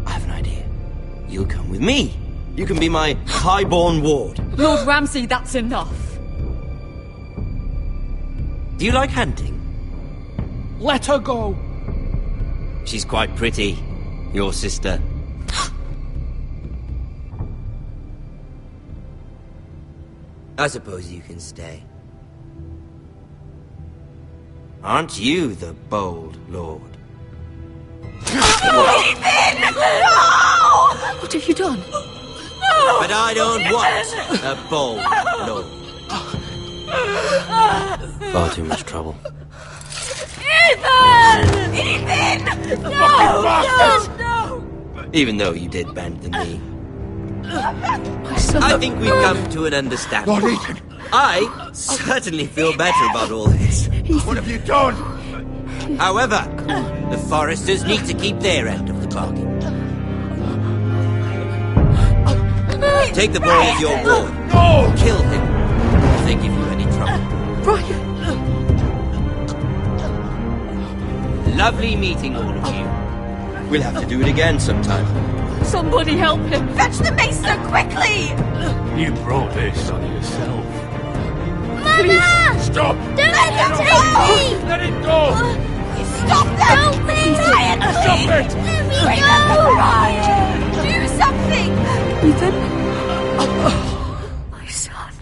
I have an idea. You'll come with me. You can be my highborn ward. Lord Ramsay, that's enough. Do you like hunting? Let her go. She's quite pretty, your sister. I suppose you can stay. Aren't you the bold lord? Ethan! No! What have you done? No! But I don't want a bold lord. Far too much trouble. Ethan! Ethan! No! Even though you did bend the knee. My son. I think we've come to an understanding. Lord Ethan! I certainly feel better about all this. What have you done? However, the Forresters need to keep their end of the bargain. Take the boy as your ward. No! Kill him if they give you any trouble. Brian! Lovely meeting all of you. We'll have to do it again sometime. Somebody help him! Fetch the maester quickly! You brought this on yourself. Mama! Stop! Don't let him take me! Let it go! Stop them! Help me! Ryan, Stop it! Let me Bring them to Ryan! Do something! Ethan? My son.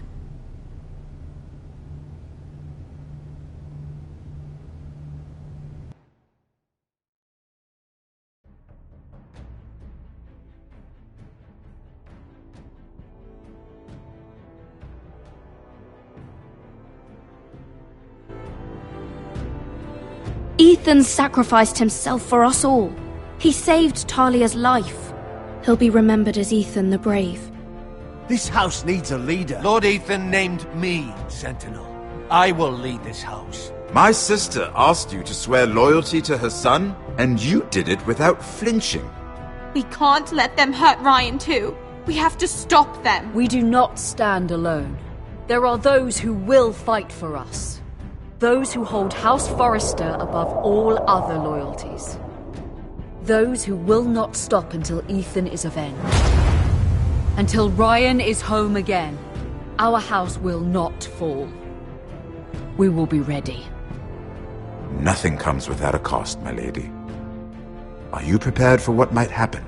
Ethan sacrificed himself for us all. He saved Talia's life. He'll be remembered as Ethan the Brave. This house needs a leader. Lord Ethan named me Sentinel. I will lead this house. My sister asked you to swear loyalty to her son, and you did it without flinching. We can't let them hurt Ryan too. We have to stop them. We do not stand alone. There are those who will fight for us. Those who hold House Forrester above all other loyalties. Those who will not stop until Ethan is avenged. Until Ryan is home again, our house will not fall. We will be ready. Nothing comes without a cost, my lady. Are you prepared for what might happen?